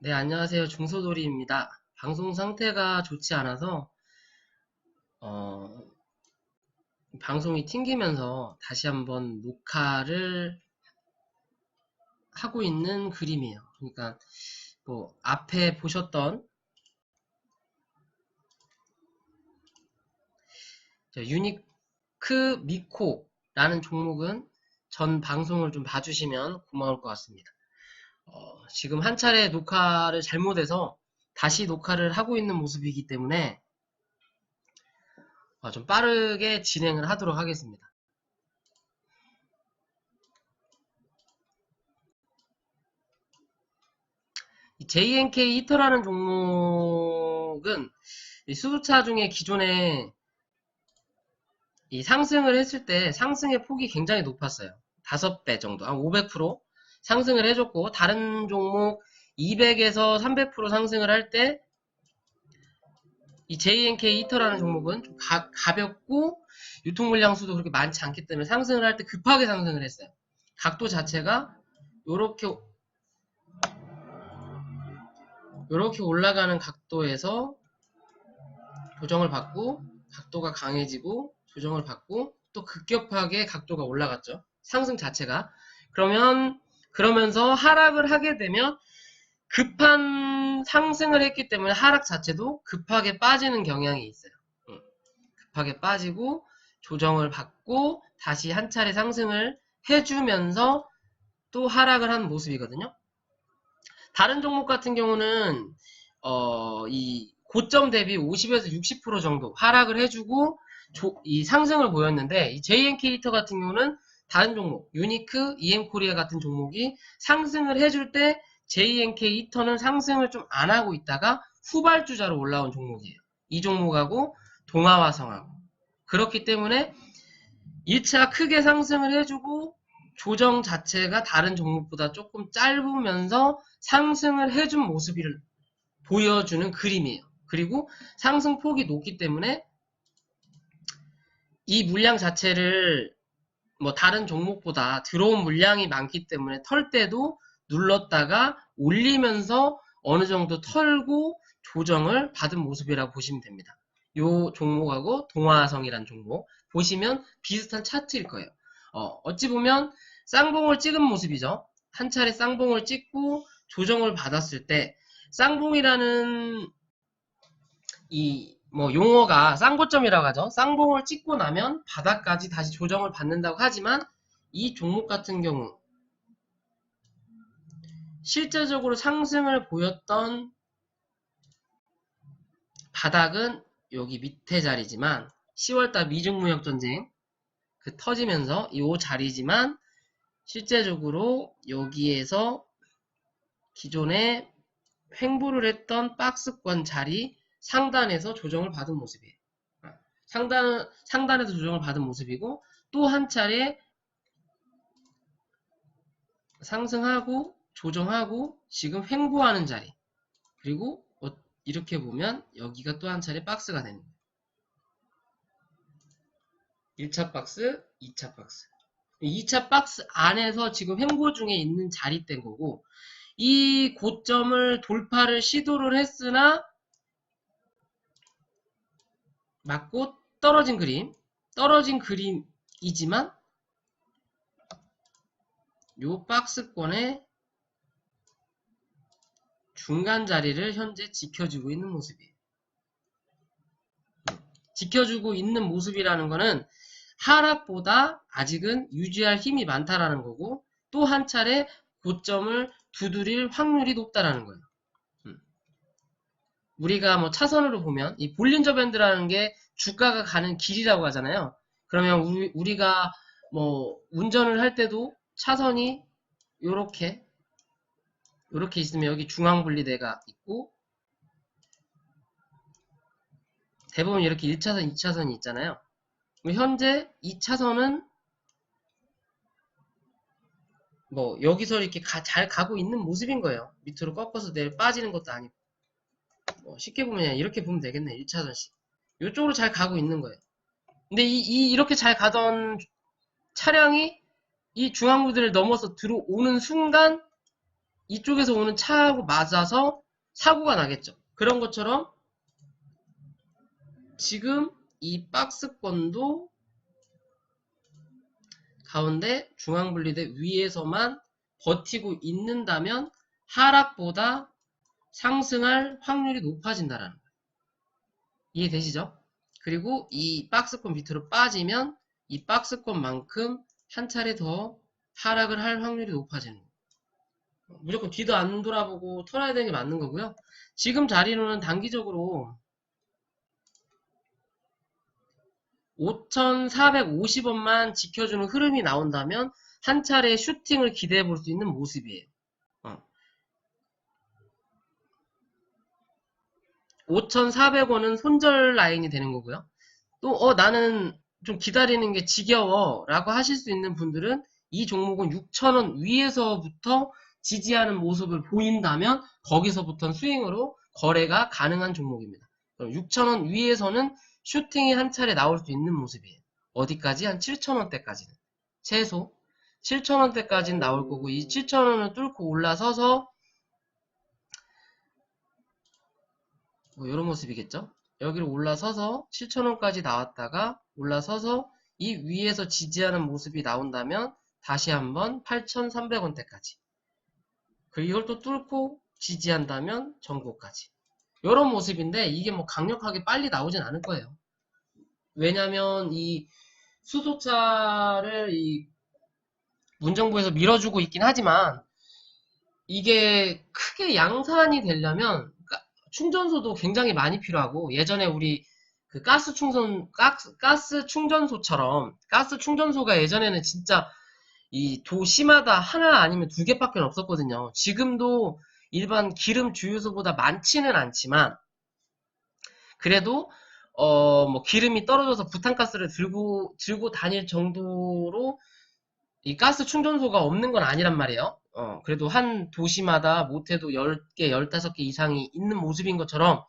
네, 안녕하세요. 중소돌이입니다. 방송 상태가 좋지 않아서, 어, 방송이 튕기면서 다시 한번 녹화를 하고 있는 그림이에요. 그러니까, 앞에 보셨던, 유니크 미코라는 종목은 전 방송을 좀 봐주시면 고마울 것 같습니다. 지금 한 차례 녹화를 잘못해서 다시 녹화를 하고 있는 모습이기 때문에, 좀 빠르게 진행을 하도록 하겠습니다. JNK 히터라는 종목은 수소차 중에 기존에 이 상승을 했을 때 상승의 폭이 굉장히 높았어요. 5배 정도, 한 500% 상승을 해줬고, 다른 종목 200에서 300% 상승을 할 때 이 JNK 히터라는 종목은 좀 가볍고 유통 물량 수도 그렇게 많지 않기 때문에 상승을 할 때 급하게 상승을 했어요. 각도 자체가 요렇게 올라가는 각도에서 조정을 받고 각도가 강해지고 조정을 받고 또 급격하게 각도가 올라갔죠. 상승 자체가. 그러면서 하락을 하게 되면 급한 상승을 했기 때문에 하락 자체도 급하게 빠지는 경향이 있어요. 급하게 빠지고 조정을 받고 다시 한 차례 상승을 해주면서 또 하락을 한 모습이거든요. 다른 종목 같은 경우는 이 고점 대비 50에서 60% 정도 하락을 해주고 이 상승을 보였는데, 이 JNK 히터 같은 경우는 다른 종목 유니크, EM코리아 같은 종목이 상승을 해줄 때 JNK 히터는 상승을 좀 안 하고 있다가 후발주자로 올라온 종목이에요. 이 종목하고 동아화성하고. 그렇기 때문에 1차 크게 상승을 해주고 조정 자체가 다른 종목보다 조금 짧으면서 상승을 해준 모습을 보여주는 그림이에요. 그리고 상승폭이 높기 때문에 이 물량 자체를 다른 종목보다 들어온 물량이 많기 때문에 털 때도 눌렀다가 올리면서 어느 정도 털고 조정을 받은 모습이라고 보시면 됩니다. 이 종목하고 동화성이라는 종목 보시면 비슷한 차트일 거예요. 어찌 보면 쌍봉을 찍은 모습이죠. 한 차례 쌍봉을 찍고 조정을 받았을 때 쌍봉이라는 이 용어가 쌍고점이라고 하죠. 쌍봉을 찍고 나면 바닥까지 다시 조정을 받는다고 하지만 이 종목 같은 경우 실제적으로 상승을 보였던 바닥은 여기 밑에 자리지만 10월달 미중무역전쟁 터지면서 이 자리지만 실제적으로 여기에서 기존에 횡보를 했던 박스권 자리 상단에서 조정을 받은 모습이에요. 상단에서 조정을 받은 모습이고, 또 한 차례 상승하고 조정하고 지금 횡보하는 자리, 그리고 이렇게 보면 여기가 또 한 차례 박스가 되는 거예요. 1차 박스, 2차 박스. 2차 박스 안에서 지금 횡보 중에 있는 자리대인 거고, 이 고점을 돌파를 시도를 했으나 맞고 떨어진 그림이지만 요 박스권의 중간 자리를 현재 지켜주고 있는 모습이에요. 지켜주고 있는 모습이라는 거는 하락보다 아직은 유지할 힘이 많다라는 거고, 또 한 차례 고점을 두드릴 확률이 높다라는 거예요. 우리가 차선으로 보면 이 볼린저 밴드라는 게 주가가 가는 길이라고 하잖아요. 그러면 우리가 운전을 할 때도 차선이 요렇게 있으면 여기 중앙분리대가 있고, 대부분 이렇게 1차선, 2차선이 있잖아요. 현재 2차선은 여기서 이렇게 잘 가고 있는 모습인 거예요. 밑으로 꺾어서 내려 빠지는 것도 아니고. 쉽게 보면 이렇게 보면 되겠네. 1차선씩. 이쪽으로 잘 가고 있는 거예요. 근데 이렇게 잘 가던 차량이 이 중앙부들을 넘어서 들어오는 순간 이쪽에서 오는 차하고 맞아서 사고가 나겠죠. 그런 것처럼 지금 이 박스권도 가운데 중앙분리대 위에서만 버티고 있는다면 하락보다 상승할 확률이 높아진다라는 거예요. 이해되시죠? 그리고 이 박스권 밑으로 빠지면 이 박스권만큼 한 차례 더 하락을 할 확률이 높아지는 거예요. 무조건 뒤도 안 돌아보고 털어야 되는 게 맞는 거고요. 지금 자리로는 단기적으로 5,450원만 지켜주는 흐름이 나온다면 한 차례 슈팅을 기대해 볼 수 있는 모습이에요. 5,400원은 손절 라인이 되는 거고요. 또 나는 좀 기다리는 게 지겨워 라고 하실 수 있는 분들은 이 종목은 6,000원 위에서부터 지지하는 모습을 보인다면 거기서부터는 스윙으로 거래가 가능한 종목입니다. 그럼 6,000원 위에서는 슈팅이 한 차례 나올 수 있는 모습이에요. 어디까지? 한 7,000원대까지는. 최소 7,000원대까지는 나올 거고 이 7,000원을 뚫고 올라서서 뭐 이런 모습이겠죠? 여기로 올라서서 7,000원까지 나왔다가 올라서서 이 위에서 지지하는 모습이 나온다면 다시 한번 8,300원대까지. 그리고 이걸 또 뚫고 지지한다면 전고까지. 이런 모습인데 이게 뭐 강력하게 빨리 나오진 않을 거예요. 왜냐면 이 수소차를 이 문정부에서 밀어주고 있긴 하지만 이게 크게 양산이 되려면 충전소도 굉장히 많이 필요하고 예전에 우리 그 가스 충전소처럼 가스 충전소가 예전에는 진짜 이 도시마다 하나 아니면 두 개밖에 없었거든요. 지금도 일반 기름 주유소보다 많지는 않지만 그래도 뭐 기름이 떨어져서 부탄가스를 들고 다닐 정도로 이 가스 충전소가 없는 건 아니란 말이에요. 그래도 한 도시마다 못해도 10개, 15개 이상이 있는 모습인 것처럼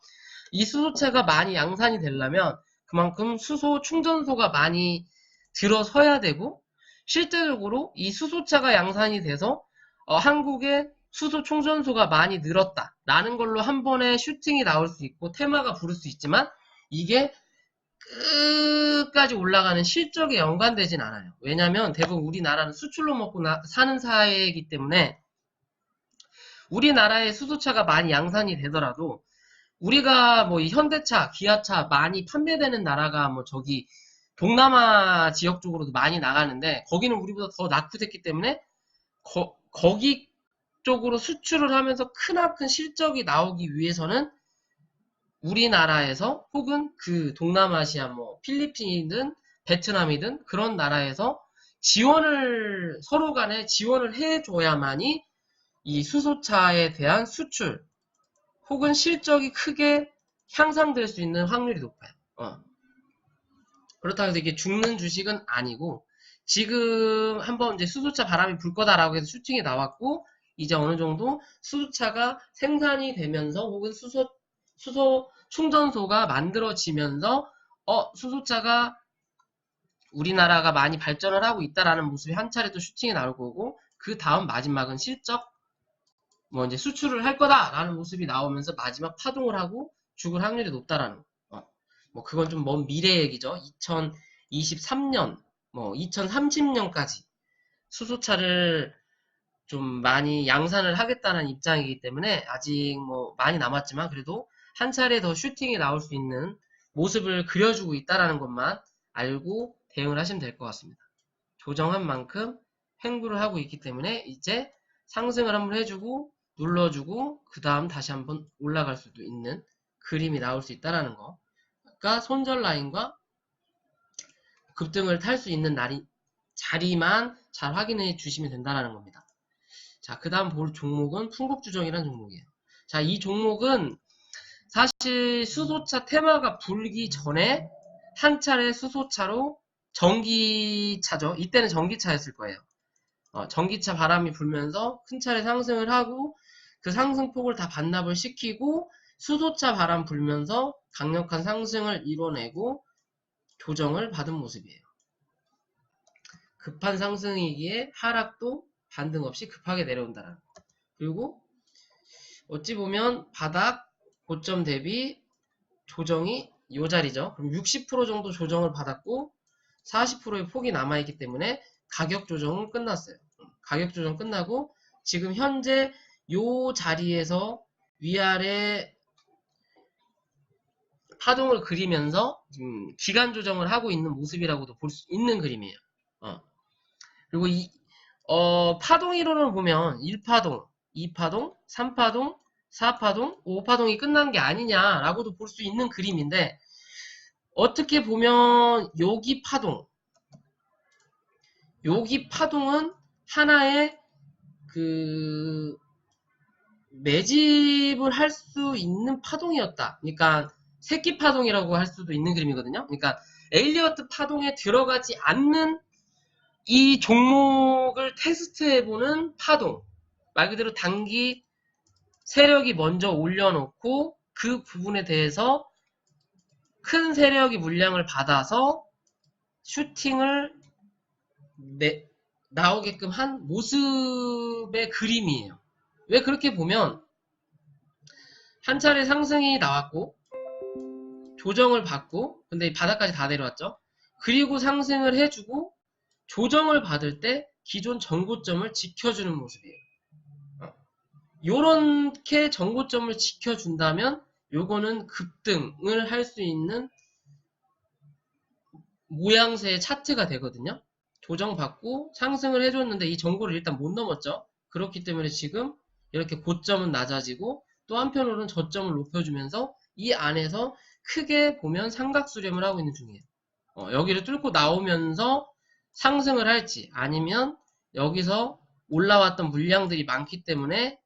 이 수소차가 많이 양산이 되려면 그만큼 수소 충전소가 많이 들어서야 되고 실제적으로 이 수소차가 양산이 돼서 한국에 수소 충전소가 많이 늘었다라는 걸로 한 번에 슈팅이 나올 수 있고 테마가 부를 수 있지만 이게 끝까지 올라가는 실적에 연관되진 않아요. 왜냐면 대부분 우리나라는 수출로 먹고 사는 사회이기 때문에 우리나라의 수소차가 많이 양산이 되더라도 우리가 뭐 이 현대차, 기아차 많이 판매되는 나라가 뭐 저기 동남아 지역 쪽으로도 많이 나가는데 거기는 우리보다 더 낙후됐기 때문에 거기 쪽으로 수출을 하면서 크나큰 실적이 나오기 위해서는 우리나라에서 혹은 그 동남아시아 뭐 필리핀이든 베트남이든 그런 나라에서 지원을 서로 간에 지원을 해줘야만이 이 수소차에 대한 수출 혹은 실적이 크게 향상될 수 있는 확률이 높아요. 그렇다고 해서 이게 죽는 주식은 아니고 지금 한번 이제 수소차 바람이 불 거다라고 해서 슈팅이 나왔고 이제 어느 정도 수소차가 생산이 되면서 혹은 수소 충전소가 만들어지면서 수소차가 우리나라가 많이 발전을 하고 있다라는 모습이 한 차례 또 슈팅이 나올 거고 그 다음 마지막은 실적 뭐 이제 수출을 할 거다라는 모습이 나오면서 마지막 파동을 하고 죽을 확률이 높다라는 거. 뭐 그건 좀 먼 미래 얘기죠. 2023년 뭐 2030년까지 수소차를 좀 많이 양산을 하겠다는 입장이기 때문에 아직 뭐 많이 남았지만 그래도 한 차례 더 슈팅이 나올 수 있는 모습을 그려주고 있다라는 것만 알고 대응을 하시면 될 것 같습니다. 조정한 만큼 횡보를 하고 있기 때문에 이제 상승을 한번 해주고 눌러주고 그 다음 다시 한번 올라갈 수도 있는 그림이 나올 수 있다라는 거가 손절 라인과 급등을 탈 수 있는 자리만 잘 확인해 주시면 된다는 겁니다. 자, 그 다음 볼 종목은 풍국주정이라는 종목이에요. 자, 이 종목은 사실 수소차 테마가 불기 전에 한 차례 수소차로 전기차죠. 이때는 전기차였을 거예요. 전기차 바람이 불면서 큰 차례 상승을 하고 그 상승폭을 다 반납을 시키고 수소차 바람 불면서 강력한 상승을 이뤄내고 조정을 받은 모습이에요. 급한 상승이기에 하락도 반등 없이 급하게 내려온다는 거. 그리고 어찌 보면 바닥 고점 대비 조정이 이 자리죠. 그럼 60% 정도 조정을 받았고 40%의 폭이 남아있기 때문에 가격 조정은 끝났어요. 가격 조정 끝나고 지금 현재 이 자리에서 위아래 파동을 그리면서 기간 조정을 하고 있는 모습이라고도 볼 수 있는 그림이에요. 그리고 파동 이론을 보면 1파동, 2파동, 3파동, 4파동, 5파동이 끝난 게 아니냐라고도 볼 수 있는 그림인데, 어떻게 보면 여기 파동은 하나의 매집을 할 수 있는 파동이었다. 그러니까 새끼 파동이라고 할 수도 있는 그림이거든요. 그러니까 엘리어트 파동에 들어가지 않는 이 종목을 테스트해보는 파동. 말 그대로 단기 세력이 먼저 올려놓고 그 부분에 대해서 큰 세력이 물량을 받아서 슈팅을 나오게끔 한 모습의 그림이에요. 왜 그렇게 보면 한 차례 상승이 나왔고 조정을 받고 근데 바닥까지 다 내려왔죠. 그리고 상승을 해주고 조정을 받을 때 기존 전고점을 지켜주는 모습이에요. 요렇게 전고점을 지켜준다면 요거는 급등을 할 수 있는 모양새의 차트가 되거든요. 조정받고 상승을 해줬는데 이 전고를 일단 못 넘었죠. 그렇기 때문에 지금 이렇게 고점은 낮아지고 또 한편으로는 저점을 높여주면서 이 안에서 크게 보면 삼각수렴을 하고 있는 중이에요. 여기를 뚫고 나오면서 상승을 할지 아니면 여기서 올라왔던 물량들이 많기 때문에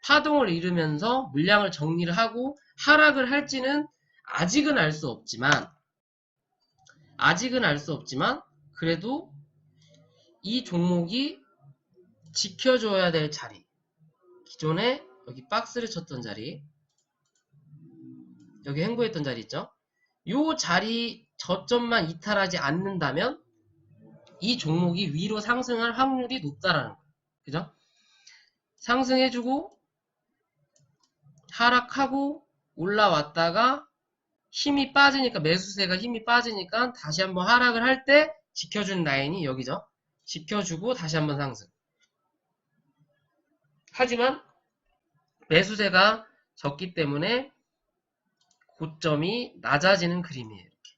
파동을 이루면서 물량을 정리를 하고 하락을 할지는 아직은 알 수 없지만 그래도 이 종목이 지켜줘야 될 자리, 기존에 여기 박스를 쳤던 자리, 여기 횡보했던 자리 있죠? 요 자리 저점만 이탈하지 않는다면 이 종목이 위로 상승할 확률이 높다라는 거예요. 그죠? 상승해주고 하락하고 올라왔다가 힘이 빠지니까 매수세가 힘이 빠지니까 다시 한번 하락을 할 때 지켜준 라인이 여기죠. 지켜주고 다시 한번 상승. 하지만 매수세가 적기 때문에 고점이 낮아지는 그림이에요. 이렇게.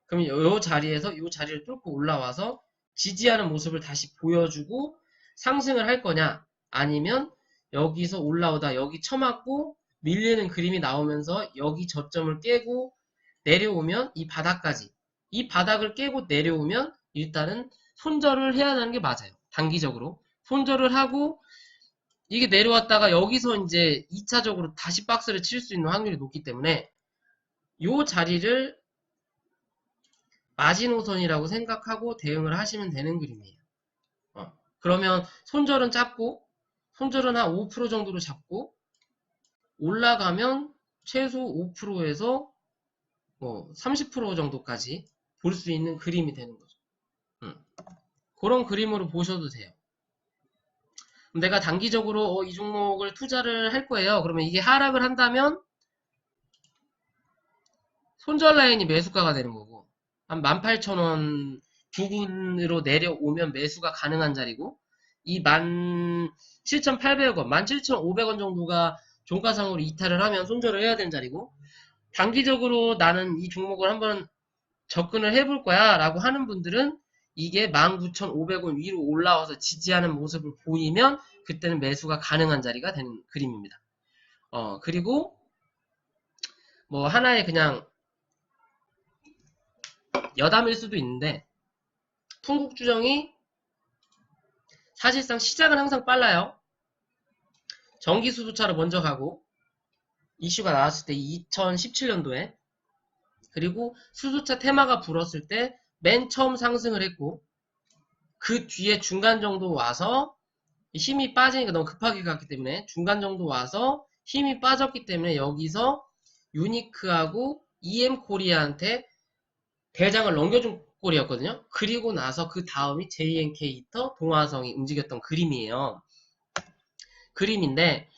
그럼 이 자리에서 이 자리를 뚫고 올라와서 지지하는 모습을 다시 보여주고 상승을 할 거냐 아니면 여기서 올라오다 여기 쳐맞고 밀리는 그림이 나오면서 여기 저점을 깨고 내려오면 이 바닥까지 이 바닥을 깨고 내려오면 일단은 손절을 해야 하는 게 맞아요. 단기적으로 손절을 하고 이게 내려왔다가 여기서 이제 2차적으로 다시 박스를 칠 수 있는 확률이 높기 때문에 이 자리를 마지노선이라고 생각하고 대응을 하시면 되는 그림이에요. 그러면 손절은 짧고 손절은 한 5% 정도로 잡고 올라가면 최소 5%에서 30% 정도까지 볼 수 있는 그림이 되는 거죠. 그런 그림으로 보셔도 돼요. 내가 단기적으로 이 종목을 투자를 할 거예요. 그러면 이게 하락을 한다면 손절 라인이 매수가가 되는 거고 한 18,000원 부근으로 내려오면 매수가 가능한 자리고 이 17,800원, 17,500원 정도가 종가상으로 이탈을 하면 손절을 해야 되는 자리고 단기적으로 나는 이 종목을 한번 접근을 해볼 거야 라고 하는 분들은 이게 19,500원 위로 올라와서 지지하는 모습을 보이면 그때는 매수가 가능한 자리가 되는 그림입니다. 그리고 뭐 하나의 그냥 여담일 수도 있는데 풍국주정이 사실상 시작은 항상 빨라요. 전기수소차로 먼저 가고 이슈가 나왔을 때 2017년도에 그리고 수소차 테마가 불었을 때 맨 처음 상승을 했고 그 뒤에 중간 정도 와서 힘이 빠지니까 너무 급하게 갔기 때문에 중간 정도 와서 힘이 빠졌기 때문에 여기서 유니크하고 EM코리아한테 대장을 넘겨준 꼴이었거든요. 그리고 나서 그 다음이 JNK 히터, 동화성이 움직였던 그림이에요. 그림인데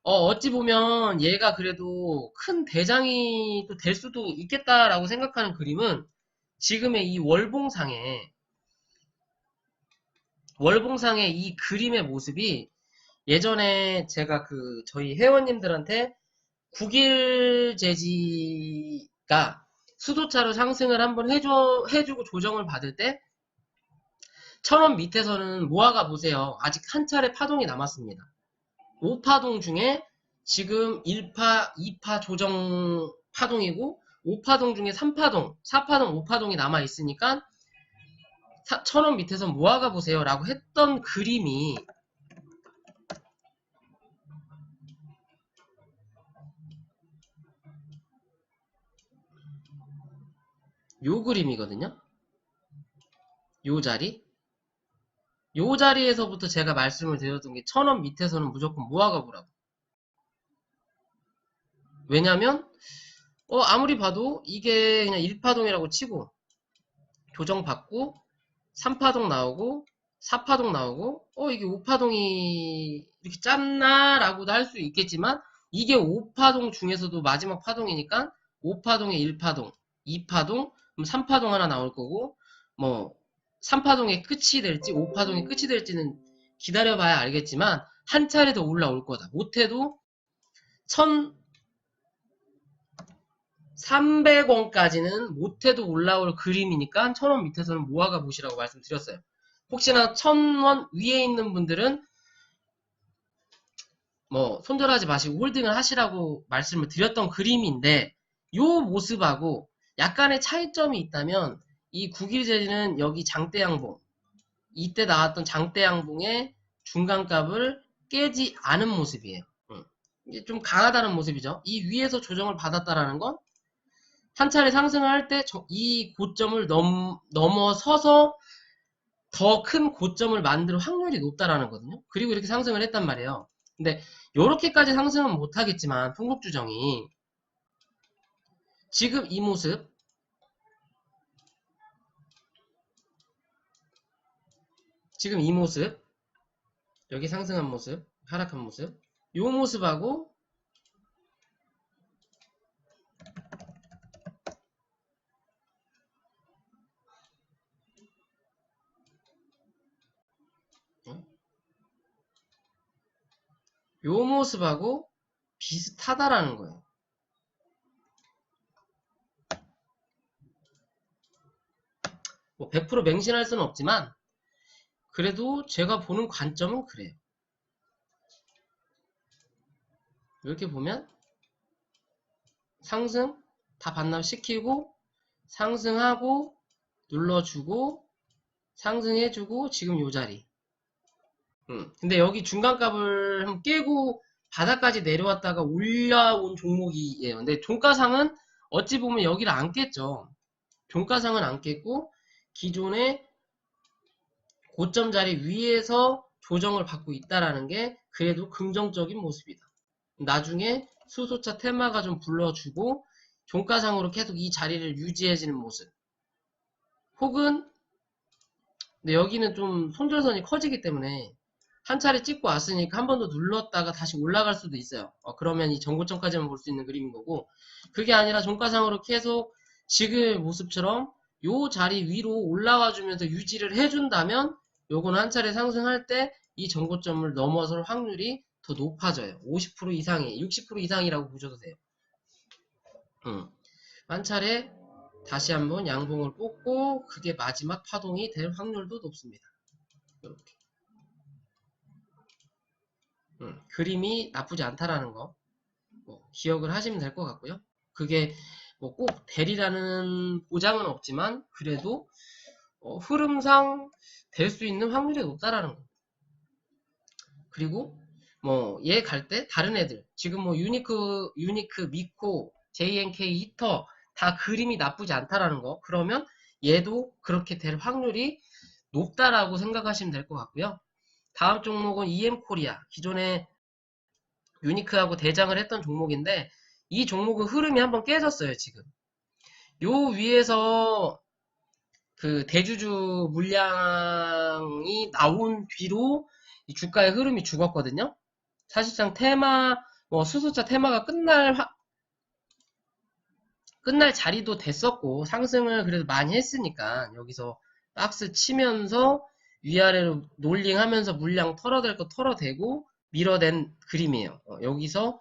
어찌 보면 얘가 그래도 큰 대장이 또 될 수도 있겠다라고 생각하는 그림은 지금의 이 월봉상의 이 그림의 모습이 예전에 제가 저희 회원님들한테 국일제지가 수소차로 상승을 한번 해주고 조정을 받을 때 1000원 밑에서는 모아가 보세요. 아직 한 차례 파동이 남았습니다. 5파동 중에 지금 1파, 2파 조정 파동이고 5파동 중에 3파동, 4파동, 5파동이 남아있으니까 1000원 밑에서 모아가 보세요 라고 했던 그림이 요 그림이거든요. 요 자리. 요 자리에서부터 제가 말씀을 드렸던 게 1000원 밑에서는 무조건 모아가 보라고. 왜냐면 아무리 봐도 이게 그냥 1파동이라고 치고 조정받고 3파동 나오고 4파동 나오고 이게 5파동이 이렇게 짧나? 라고도 할 수 있겠지만 이게 5파동 중에서도 마지막 파동이니까 5파동에 1파동, 2파동, 그럼 3파동 하나 나올 거고 뭐 3파동의 끝이 될지 5파동의 끝이 될지는 기다려봐야 알겠지만 한 차례 더 올라올 거다. 못해도 1300원까지는 못해도 올라올 그림이니까 1000원 밑에서는 모아가 보시라고 말씀드렸어요. 혹시나 1000원 위에 있는 분들은 뭐 손절하지 마시고 홀딩을 하시라고 말씀을 드렸던 그림인데 요 모습하고 약간의 차이점이 있다면 이 국일제지는 여기 장대양봉 이때 나왔던 장대양봉의 중간값을 깨지 않은 모습이에요. 이게 좀 강하다는 모습이죠. 이 위에서 조정을 받았다라는 건 한 차례 상승을 할 때 이 고점을 넘어서서 더 큰 고점을 만들 확률이 높다라는 거거든요. 그리고 이렇게 상승을 했단 말이에요. 근데 요렇게까지 상승은 못하겠지만 풍속주정이 지금 이 모습 여기 상승한 모습 하락한 모습 요 모습하고 요 모습하고 비슷하다라는 거예요. 뭐 100% 맹신할 수는 없지만 그래도 제가 보는 관점은 그래요. 이렇게 보면 상승 다 반납시키고 상승하고 눌러주고 상승해주고 지금 요 자리. 근데 여기 중간값을 한번 깨고 바닥까지 내려왔다가 올라온 종목이에요. 근데 종가상은 어찌 보면 여기를 안 깼죠. 종가상은 안 깼고 기존의 고점 자리 위에서 조정을 받고 있다라는 게 그래도 긍정적인 모습이다. 나중에 수소차 테마가 좀 불러주고 종가상으로 계속 이 자리를 유지해지는 모습. 혹은 근데 여기는 좀 손절선이 커지기 때문에 한 차례 찍고 왔으니까 한 번 더 눌렀다가 다시 올라갈 수도 있어요. 그러면 이 전고점까지만 볼 수 있는 그림인 거고 그게 아니라 종가상으로 계속 지금의 모습처럼 요 자리 위로 올라와 주면서 유지를 해준다면 요거는 한 차례 상승할 때 이 전고점을 넘어설 확률이 더 높아져요. 50% 이상이 60% 이상이라고 보셔도 돼요. 한 차례 다시 한번 양봉을 뽑고 그게 마지막 파동이 될 확률도 높습니다. 이렇게 그림이 나쁘지 않다라는 거 기억을 하시면 될 것 같고요. 그게 뭐 꼭 되리라는 보장은 없지만 그래도 흐름상 될 수 있는 확률이 높다라는 거. 그리고 뭐 얘 갈 때 다른 애들 지금 뭐 유니크, 미코, JNK, 히터 다 그림이 나쁘지 않다라는 거. 그러면 얘도 그렇게 될 확률이 높다라고 생각하시면 될 것 같고요. 다음 종목은 EM코리아. 기존에 유니크하고 대장을 했던 종목인데 이 종목은 흐름이 한번 깨졌어요. 지금 요 위에서 그 대주주 물량이 나온 뒤로 이 주가의 흐름이 죽었거든요. 사실상 테마, 수소차 테마가 끝날 자리도 됐었고, 상승을 그래도 많이 했으니까, 여기서 박스 치면서 위아래로 롤링하면서 물량 털어댈 거 털어대고, 밀어낸 그림이에요. 여기서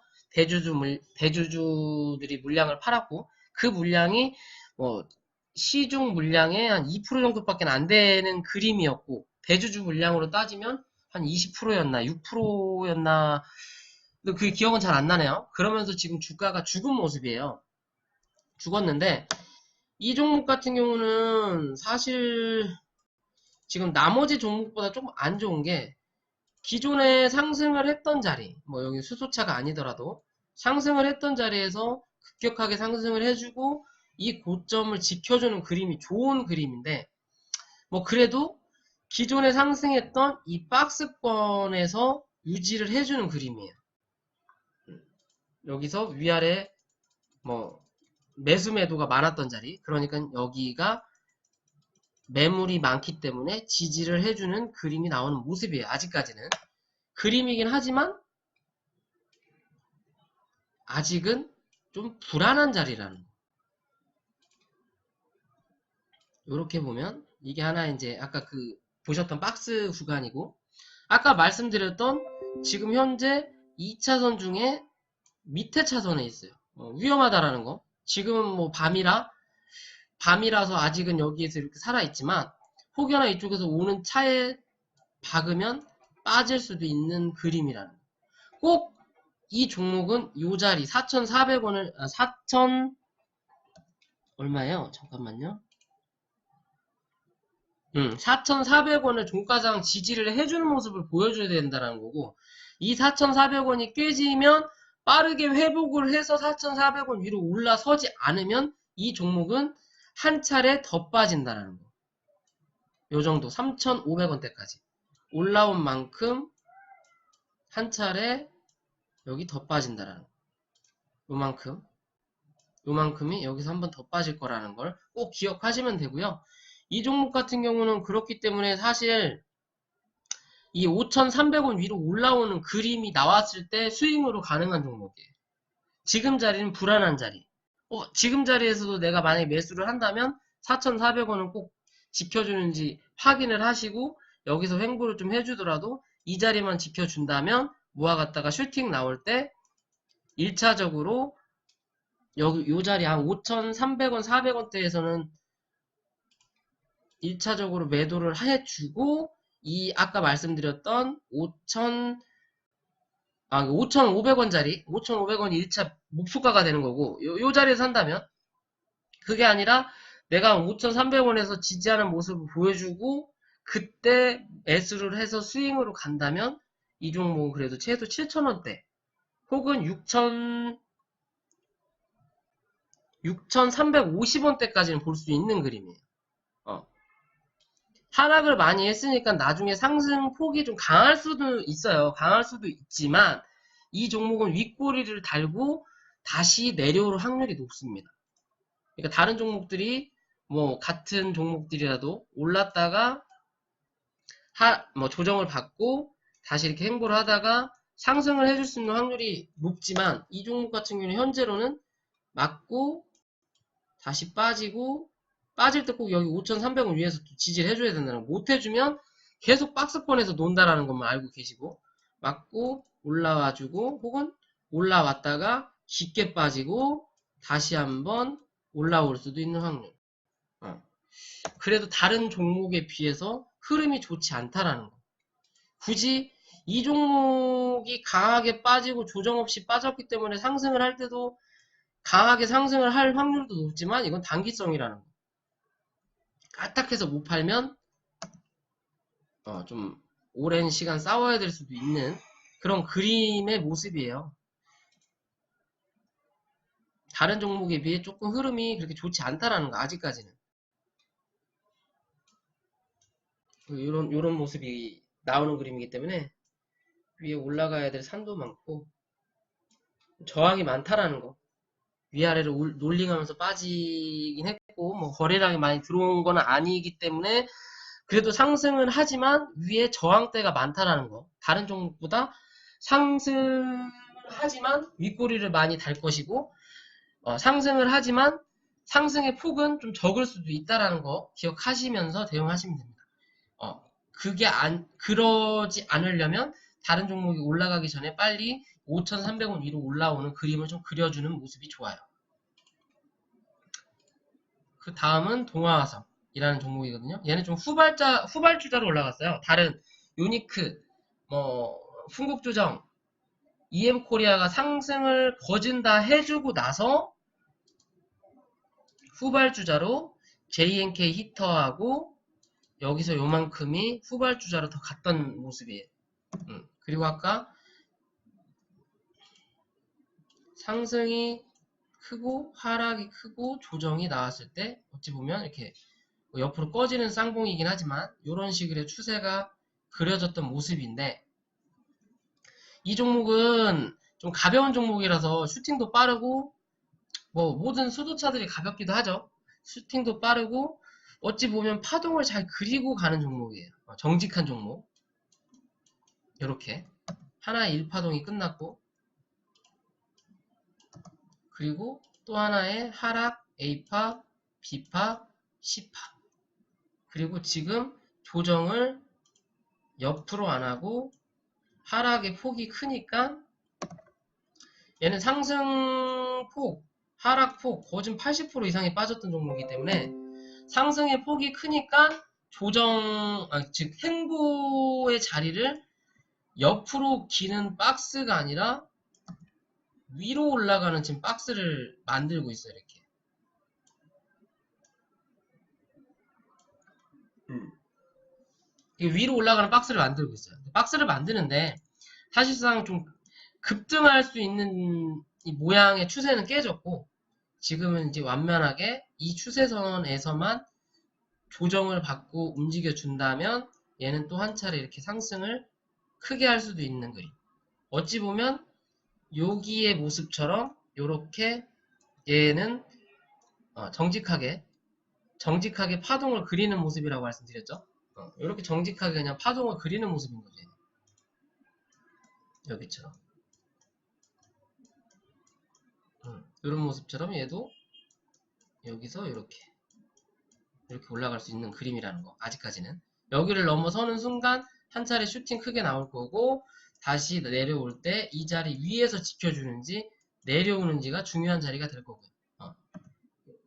대주주들이 물량을 팔았고, 그 물량이, 시중 물량의 한 2% 정도밖에 안 되는 그림이었고, 대주주 물량으로 따지면 한 20%였나, 6%였나, 그 기억은 잘 안 나네요. 그러면서 지금 주가가 죽은 모습이에요. 죽었는데, 이 종목 같은 경우는 사실 지금 나머지 종목보다 조금 안 좋은 게, 기존에 상승을 했던 자리, 여기 수소차가 아니더라도 상승을 했던 자리에서 급격하게 상승을 해주고 이 고점을 지켜주는 그림이 좋은 그림인데, 그래도 기존에 상승했던 이 박스권에서 유지를 해주는 그림이에요. 여기서 위아래 매수 매도가 많았던 자리, 그러니까 여기가 매물이 많기 때문에 지지를 해주는 그림이 나오는 모습이에요. 아직까지는 그림이긴 하지만 아직은 좀 불안한 자리라는 거. 이렇게 보면 이게 하나 이제 아까 보셨던 박스 구간이고, 아까 말씀드렸던 지금 현재 2차선 중에 밑에 차선에 있어요. 위험하다라는 거. 지금은 밤이라서 아직은 여기에서 이렇게 살아있지만, 혹여나 이쪽에서 오는 차에 박으면 빠질 수도 있는 그림이라는 거. 꼭 이 종목은 이 자리 4,400원을 얼마예요? 잠깐만요. 4,400원을 종가상 지지를 해주는 모습을 보여줘야 된다는 거고, 이 4,400원이 깨지면 빠르게 회복을 해서 4,400원 위로 올라서지 않으면 이 종목은 한 차례 더 빠진다는 거. 요 정도 3,500원대까지 올라온 만큼 한 차례 여기 더 빠진다라는 거. 요만큼이 여기서 한 번 더 빠질 거라는 걸 꼭 기억하시면 되고요. 이 종목 같은 경우는 그렇기 때문에 사실 이 5,300원 위로 올라오는 그림이 나왔을 때 스윙으로 가능한 종목이에요. 지금 자리는 불안한 자리. 지금 자리에서도 내가 만약에 매수를 한다면 4,400원은 꼭 지켜주는지 확인을 하시고, 여기서 횡보를 좀 해주더라도 이 자리만 지켜준다면 모아갔다가 슈팅 나올 때 1차적으로 요 자리 한 5,300원, 400원대에서는 1차적으로 매도를 해주고, 이 아까 말씀드렸던 5,500원짜리 5,500원이 1차 목표가가 되는 거고, 요 자리에서 산다면, 그게 아니라 내가 5,300원에서 지지하는 모습을 보여주고 그때 매수를 해서 스윙으로 간다면 이 종목은 그래도 최소 7,000원대 혹은 6,350원대까지는 볼 수 있는 그림이에요. 하락을 많이 했으니까 나중에 상승 폭이 좀 강할 수도 있어요. 강할 수도 있지만 이 종목은 윗꼬리를 달고 다시 내려올 확률이 높습니다. 그러니까 다른 종목들이 같은 종목들이라도 올랐다가 조정을 받고 다시 이렇게 횡보를 하다가 상승을 해줄 수 있는 확률이 높지만, 이 종목 같은 경우는 현재로는 맞고 다시 빠지고, 빠질 때 꼭 여기 5,300원 위에서 지지를 해줘야 된다는 거. 못 해주면 계속 박스권에서 논다라는 것만 알고 계시고, 맞고 올라와주고 혹은 올라왔다가 깊게 빠지고 다시 한번 올라올 수도 있는 확률. 그래도 다른 종목에 비해서 흐름이 좋지 않다라는 거. 굳이 이 종목이 강하게 빠지고 조정 없이 빠졌기 때문에 상승을 할 때도 강하게 상승을 할 확률도 높지만 이건 단기성이라는 거. 까딱해서 못 팔면 좀 오랜 시간 싸워야 될 수도 있는 그런 그림의 모습이에요. 다른 종목에 비해 조금 흐름이 그렇게 좋지 않다라는 거, 아직까지는. 요런 모습이 나오는 그림이기 때문에 위에 올라가야 될 산도 많고 저항이 많다라는 거. 위아래로 롤링하면서 빠지긴 했고 거래량이 많이 들어온 건 아니기 때문에 그래도 상승은 하지만 위에 저항대가 많다라는 거. 다른 종목보다 상승을 하지만 윗꼬리를 많이 달 것이고, 상승을 하지만 상승의 폭은 좀 적을 수도 있다라는 거 기억하시면서 대응하시면 됩니다. 그러지 않으려면 다른 종목이 올라가기 전에 빨리 5,300원 위로 올라오는 그림을 좀 그려주는 모습이 좋아요. 그 다음은 동아화성이라는 종목이거든요. 얘는 좀 후발주자로 올라갔어요. 다른 유니크, 풍국조정, EM코리아가 상승을 거진다 해주고 나서 후발주자로 JNK 히터하고 여기서 요만큼이 후발주자로 더 갔던 모습이에요. 그리고 아까 상승이 크고 하락이 크고 조정이 나왔을 때 어찌 보면 이렇게 옆으로 꺼지는 쌍봉이긴 하지만 이런 식의 추세가 그려졌던 모습인데, 이 종목은 좀 가벼운 종목이라서 슈팅도 빠르고 모든 수도차들이 가볍기도 하죠. 슈팅도 빠르고 어찌 보면 파동을 잘 그리고 가는 종목이에요. 정직한 종목. 이렇게 하나의 1파동이 끝났고, 그리고 또 하나의 하락 A파, B파, C파. 그리고 지금 조정을 옆으로 안 하고 하락의 폭이 크니까 얘는 상승폭, 하락폭 거진 80% 이상이 빠졌던 종목이기 때문에 상승의 폭이 크니까 즉 행보의 자리를 옆으로 기는 박스가 아니라 위로 올라가는 지금 박스를 만들고 있어요. 이렇게. 위로 올라가는 박스를 만들고 있어요. 박스를 만드는데 사실상 좀 급등할 수 있는 이 모양의 추세는 깨졌고, 지금은 이제 완만하게 이 추세선에서만 조정을 받고 움직여 준다면 얘는 또 한 차례 이렇게 상승을 크게 할 수도 있는 그림. 어찌 보면 여기의 모습처럼 이렇게 얘는 정직하게 파동을 그리는 모습이라고 말씀드렸죠. 이렇게 정직하게 그냥 파동을 그리는 모습인 거죠. 여기처럼. 이런 모습처럼 얘도 여기서 이렇게 올라갈 수 있는 그림이라는 거. 아직까지는. 여기를 넘어서는 순간 한 차례 슈팅 크게 나올 거고, 다시 내려올 때 이 자리 위에서 지켜주는지 내려오는지가 중요한 자리가 될 거고요.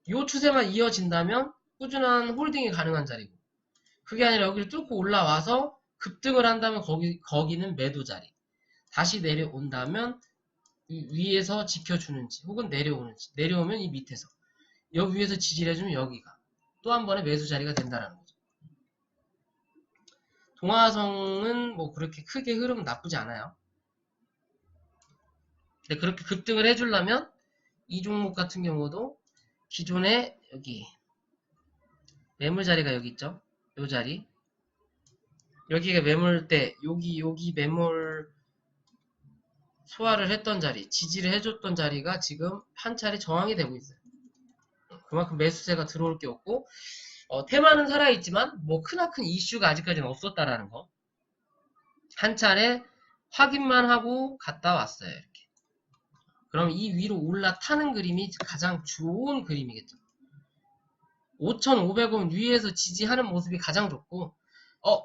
이 추세만 이어진다면 꾸준한 홀딩이 가능한 자리고, 그게 아니라 여기를 뚫고 올라와서 급등을 한다면 거기는 매도 자리. 다시 내려온다면 위에서 지켜주는지 혹은 내려오는지, 내려오면 이 밑에서, 여기 위에서 지지를 해주면 여기가 또 한 번의 매수 자리가 된다는 거죠. 동화성은 그렇게 크게 흐름은 나쁘지 않아요. 근데 그렇게 급등을 해주려면 이 종목 같은 경우도 기존에 여기 매물 자리가 여기 있죠. 요 자리, 여기가 매물대, 여기 매물 소화를 했던 자리, 지지를 해줬던 자리가 지금 한 차례 저항이 되고 있어요. 그만큼 매수세가 들어올 게 없고, 테마는 살아있지만 크나큰 이슈가 아직까지는 없었다라는 거. 한 차례 확인만 하고 갔다 왔어요. 이렇게. 그럼 이 위로 올라타는 그림이 가장 좋은 그림이겠죠. 5,500원 위에서 지지하는 모습이 가장 좋고,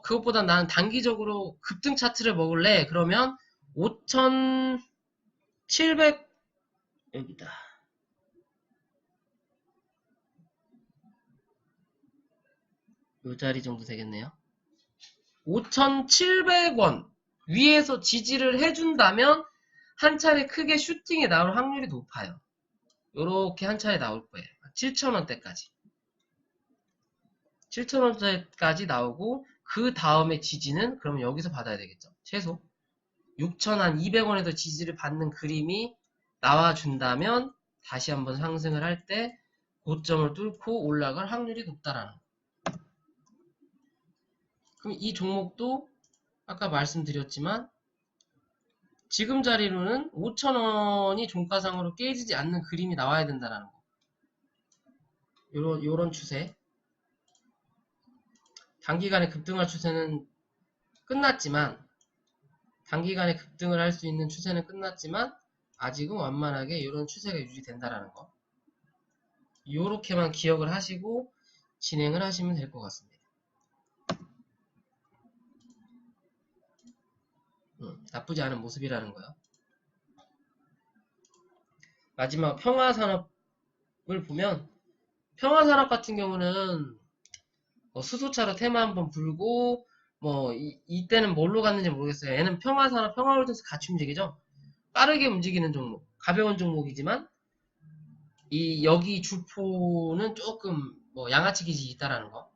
그것보다 나는 단기적으로 급등 차트를 먹을래. 그러면 5,700, 여기다. 요 자리 정도 되겠네요. 5,700원 위에서 지지를 해준다면 한 차례 크게 슈팅이 나올 확률이 높아요. 요렇게 한 차례 나올 거예요. 7,000원대까지. 7,000원대까지 나오고, 그 다음에 지지는 그러면 여기서 받아야 되겠죠. 최소 6,200원에서 지지를 받는 그림이 나와준다면 다시 한번 상승을 할 때 고점을 뚫고 올라갈 확률이 높다라는 거. 그럼 이 종목도 아까 말씀드렸지만 지금 자리로는 5,000원이 종가상으로 깨지지 않는 그림이 나와야 된다는 거. 요런 추세. 단기간에 급등할 추세는 끝났지만 단기간에 급등을 할 수 있는 추세는 끝났지만 아직은 완만하게 이런 추세가 유지된다라는 거. 요렇게만 기억을 하시고 진행을 하시면 될 것 같습니다. 나쁘지 않은 모습이라는 거요. 마지막 평화산업을 보면 평화산업 같은 경우는 수소차로 테마 한번 불고 이때는 뭘로 갔는지 모르겠어요. 얘는 평화산업, 평화홀딩스 같이 움직이죠. 빠르게 움직이는 종목, 가벼운 종목이지만 여기 주포는 조금 양아치 기질이 있다라는 거.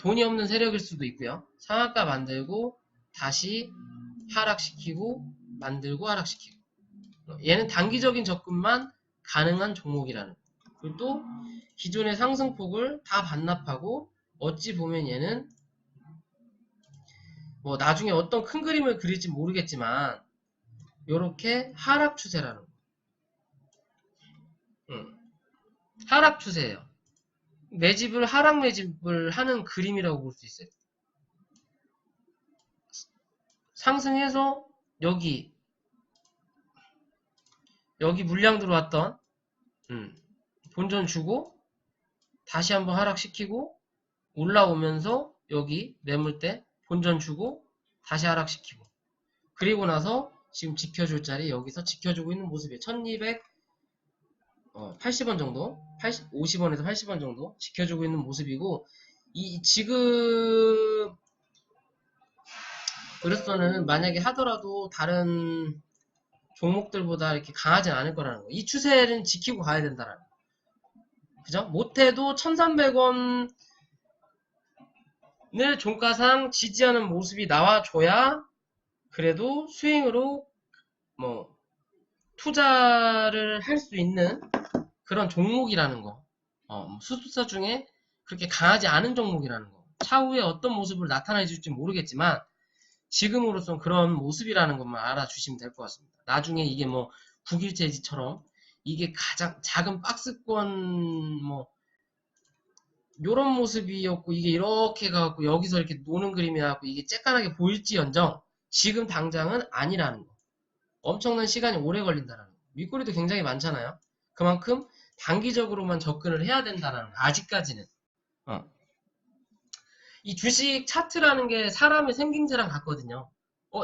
돈이 없는 세력일 수도 있고요. 상한가 만들고 다시 하락시키고 만들고 하락시키고. 얘는 단기적인 접근만 가능한 종목이라는 거. 그리고 또 기존의 상승폭을 다 반납하고 어찌 보면 얘는 나중에 어떤 큰 그림을 그릴지 모르겠지만 요렇게 하락 추세라는 거. 하락 추세예요. 매집을 하락 매집을 하는 그림이라고 볼 수 있어요. 상승해서 여기 물량 들어왔던 본전 주고 다시 한번 하락시키고 올라오면서 여기 매물대 본전 주고 다시 하락시키고 그리고 나서 지금 지켜줄 자리 여기서 지켜주고 있는 모습이에요. 1280원 정도 50원에서 80원 정도 지켜주고 있는 모습이고 지금 그래서는 만약에 하더라도 다른 종목들보다 이렇게 강하진 않을 거라는 거. 이 추세는 지키고 가야 된다라는 거. 그죠? 못해도 1300원을 종가상 지지하는 모습이 나와줘야 그래도 스윙으로 투자를 할 수 있는 그런 종목이라는 거. 수수사 중에 그렇게 강하지 않은 종목이라는 거. 차후에 어떤 모습을 나타내 줄지 모르겠지만 지금으로선 그런 모습이라는 것만 알아주시면 될 것 같습니다. 나중에 이게 9일째지처럼 이게 가장 작은 박스권 요런 모습이었고 이게 이렇게 가갖고 여기서 이렇게 노는 그림이 나갖고 이게 쬐깐하게 보일지언정 지금 당장은 아니라는 거. 엄청난 시간이 오래 걸린다는 거. 윗꼬리도 굉장히 많잖아요. 그만큼 단기적으로만 접근을 해야 된다는 거. 아직까지는. 이 주식 차트라는 게 사람의 생김새랑 같거든요.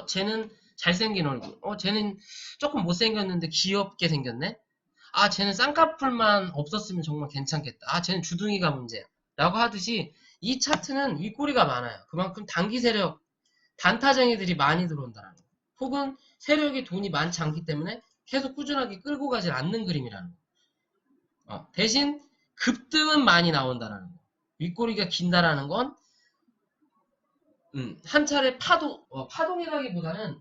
쟤는 잘생긴 얼굴. 쟤는 조금 못생겼는데 귀엽게 생겼네. 쟤는 쌍꺼풀만 없었으면 정말 괜찮겠다. 쟤는 주둥이가 문제야. 라고 하듯이 이 차트는 윗꼬리가 많아요. 그만큼 단기 세력, 단타쟁이들이 많이 들어온다는 거. 혹은 세력이 돈이 많지 않기 때문에 계속 꾸준하게 끌고 가지 않는 그림이라는 거. 대신 급등은 많이 나온다는 거. 윗꼬리가 긴다라는 건 한 차례 파동이라기보다는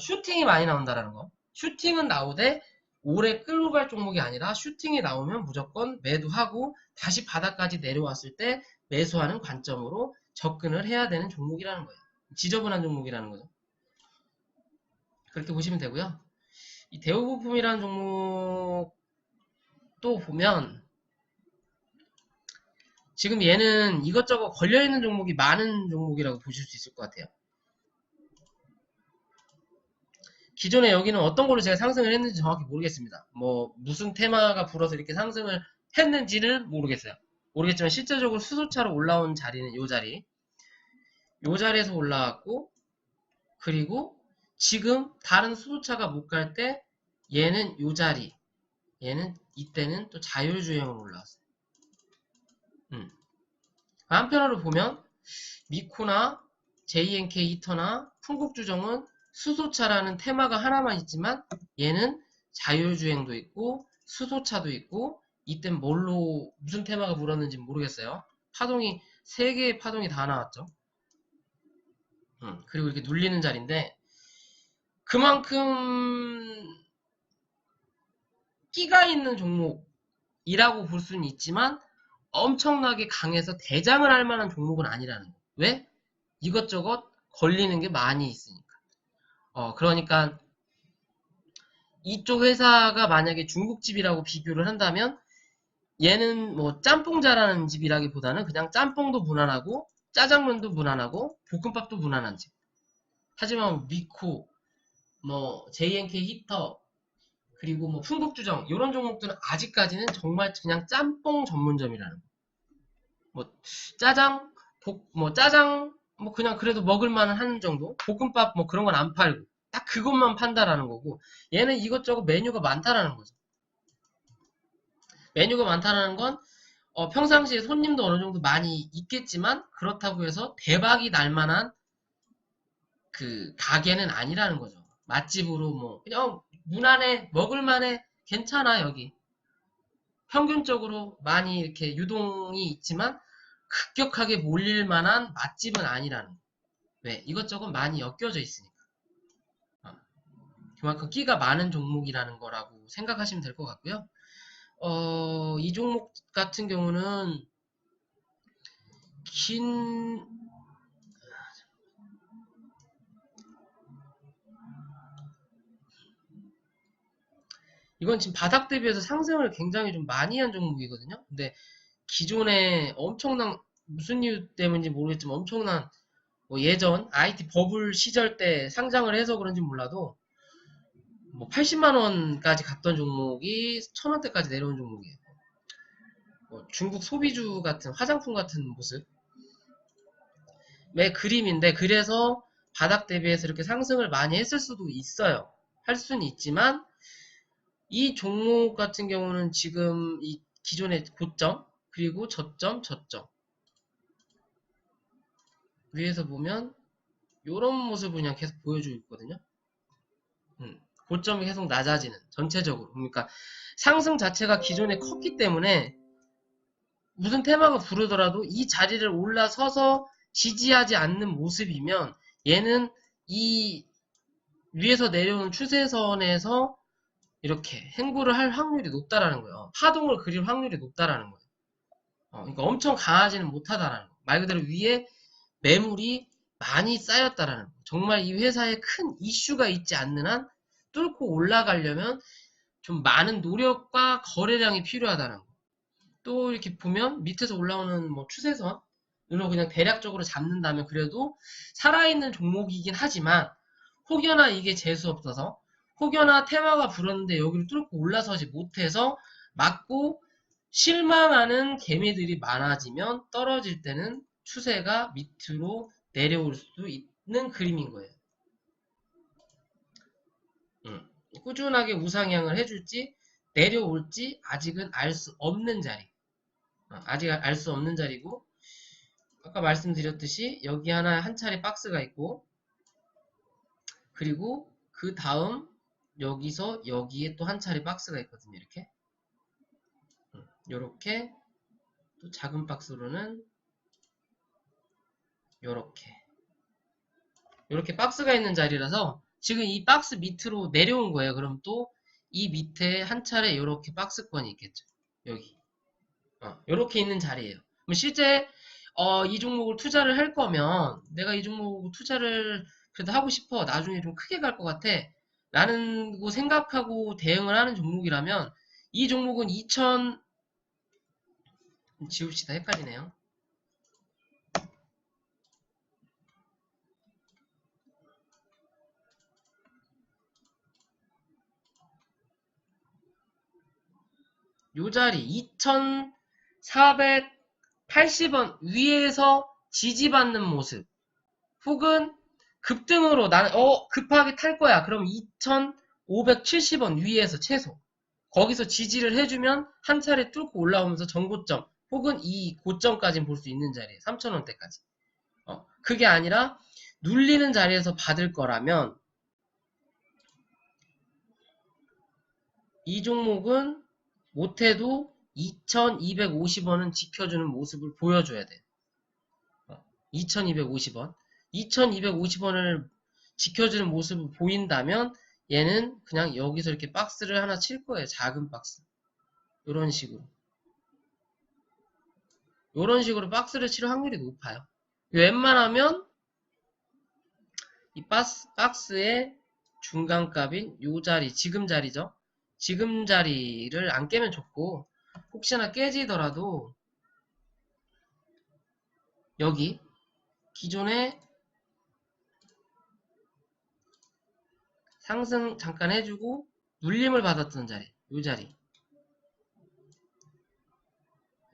슈팅이 많이 나온다라는 거. 슈팅은 나오되 오래 끌고 갈 종목이 아니라 슈팅이 나오면 무조건 매도하고 다시 바닥까지 내려왔을 때 매수하는 관점으로 접근을 해야 되는 종목이라는 거예요. 지저분한 종목이라는 거죠. 그렇게 보시면 되고요. 이 대우부품이라는 종목도 보면 지금 얘는 이것저것 걸려있는 종목이 많은 종목이라고 보실 수 있을 것 같아요. 기존에 여기는 어떤 걸로 제가 상승을 했는지 정확히 모르겠습니다. 무슨 테마가 불어서 이렇게 상승을 했는지는 모르겠지만 실제적으로 수소차로 올라온 자리는 요 자리에서 올라왔고 그리고 지금 다른 수소차가 못 갈 때 얘는 요 자리 얘는 이때는 또 자율주행으로 올라왔어요. 한편으로 보면 미코나 JNK 히터나 풍국주정은 수소차라는 테마가 하나만 있지만 얘는 자율주행도 있고 수소차도 있고 이땐 무슨 테마가 불었는지 모르겠어요. 파동이 3개의 파동이 다 나왔죠. 그리고 이렇게 눌리는 자리인데 그만큼 끼가 있는 종목이라고 볼 수는 있지만 엄청나게 강해서 대장을 할 만한 종목은 아니라는 거. 왜? 이것저것 걸리는 게 많이 있으니까. 그러니까 이쪽 회사가 만약에 중국집이라고 비교를 한다면 얘는 짬뽕 잘하는 집이라기보다는 그냥 짬뽕도 무난하고 짜장면도 무난하고 볶음밥도 무난한 집. 하지만 미코, 뭐 JNK 히터, 그리고 뭐 풍국주정 이런 종목들은 아직까지는 정말 그냥 짬뽕 전문점이라는 거. 뭐 짜장, 짜장 뭐 그냥 그래도 먹을만한 하는 정도. 볶음밥 뭐 그런 건 안 팔고 딱 그것만 판다라는 거고, 얘는 이것저것 메뉴가 많다라는 거죠. 메뉴가 많다라는 건 평상시에 손님도 어느 정도 많이 있겠지만 그렇다고 해서 대박이 날 만한 그 가게는 아니라는 거죠. 맛집으로 뭐 그냥 무난해, 먹을만해, 괜찮아 여기. 평균적으로 많이 이렇게 유동이 있지만 급격하게 몰릴 만한 맛집은 아니라는 거. 왜? 이것저것 많이 엮여져 있으니까. 어, 그만큼 끼가 많은 종목이라는 거라고 생각하시면 될 것 같고요. 이 종목 같은 경우는 긴 이건 지금 바닥 대비해서 상승을 굉장히 좀 많이 한 종목이거든요. 근데 기존에 엄청난 무슨 이유 때문인지 모르겠지만 엄청난 뭐 예전 IT 버블 시절 때 상장을 해서 그런지 몰라도 뭐 80만 원까지 갔던 종목이 1000원대까지 내려온 종목이에요. 뭐 중국 소비주 같은 화장품 같은 모습의 그림인데, 그래서 바닥 대비해서 이렇게 상승을 많이 했을 수도 있어요. 할 수는 있지만 이 종목 같은 경우는 지금 이 기존의 고점 그리고 저점 위에서 보면 이런 모습을 그냥 계속 보여주고 있거든요. 고점이 계속 낮아지는, 전체적으로. 그러니까 상승 자체가 기존에 컸기 때문에 무슨 테마가 부르더라도 이 자리를 올라서서 지지하지 않는 모습이면 얘는 이 위에서 내려오는 추세선에서 이렇게 행보를 할 확률이 높다라는 거예요. 파동을 그릴 확률이 높다라는 거예요. 그러니까 엄청 강하지는 못하다라는 거. 말 그대로 위에 매물이 많이 쌓였다라는 거. 정말 이 회사에 큰 이슈가 있지 않는 한 뚫고 올라가려면 좀 많은 노력과 거래량이 필요하다는 거. 또 이렇게 보면 밑에서 올라오는 뭐 추세선으로 그냥 대략적으로 잡는다면 그래도 살아있는 종목이긴 하지만 혹여나 이게 재수 없어서 혹여나 테마가 불었는데 여기를 뚫고 올라서지 못해서 맞고 실망하는 개미들이 많아지면 떨어질 때는 추세가 밑으로 내려올 수도 있는 그림인 거예요. 꾸준하게 우상향을 해줄지 내려올지 아직은 알 수 없는 자리. 아직 알 수 없는 자리고, 아까 말씀드렸듯이 여기 하나 한 차례 박스가 있고, 그리고 그 다음 여기서 여기에 또 한 차례 박스가 있거든요. 이렇게 요렇게 또 작은 박스로는 요렇게 박스가 있는 자리라서 지금 이 박스 밑으로 내려온 거예요. 그럼 또 이 밑에 한 차례 요렇게 박스권이 있겠죠. 여기 요렇게 있는 자리예요. 그럼 실제 이 종목을 투자를 할 거면 내가 이 종목 투자를 그래도 하고 싶어, 나중에 좀 크게 갈 것 같아 라는 거 생각하고 대응을 하는 종목이라면 이 종목은 2000 지웁시다. 헷갈리네요. 요 자리 2480원 위에서 지지받는 모습, 혹은 급등으로 나는 급하게 탈 거야. 그럼 2570원 위에서 최소 거기서 지지를 해주면 한 차례 뚫고 올라오면서 전고점 혹은 이 고점까지 볼 수 있는 자리에 3000원대까지. 그게 아니라 눌리는 자리에서 받을 거라면 이 종목은 못해도 2250원은 지켜주는 모습을 보여줘야 돼. 2250원. 2250원을 지켜주는 모습을 보인다면 얘는 그냥 여기서 이렇게 박스를 하나 칠 거예요. 작은 박스. 이런 식으로. 이런 식으로 박스를 칠 확률이 높아요. 웬만하면 이 박스의 중간값인 요 자리, 지금 자리죠. 지금 자리를 안 깨면 좋고, 혹시나 깨지더라도 여기 기존에 상승 잠깐 해주고 눌림을 받았던 자리, 요 자리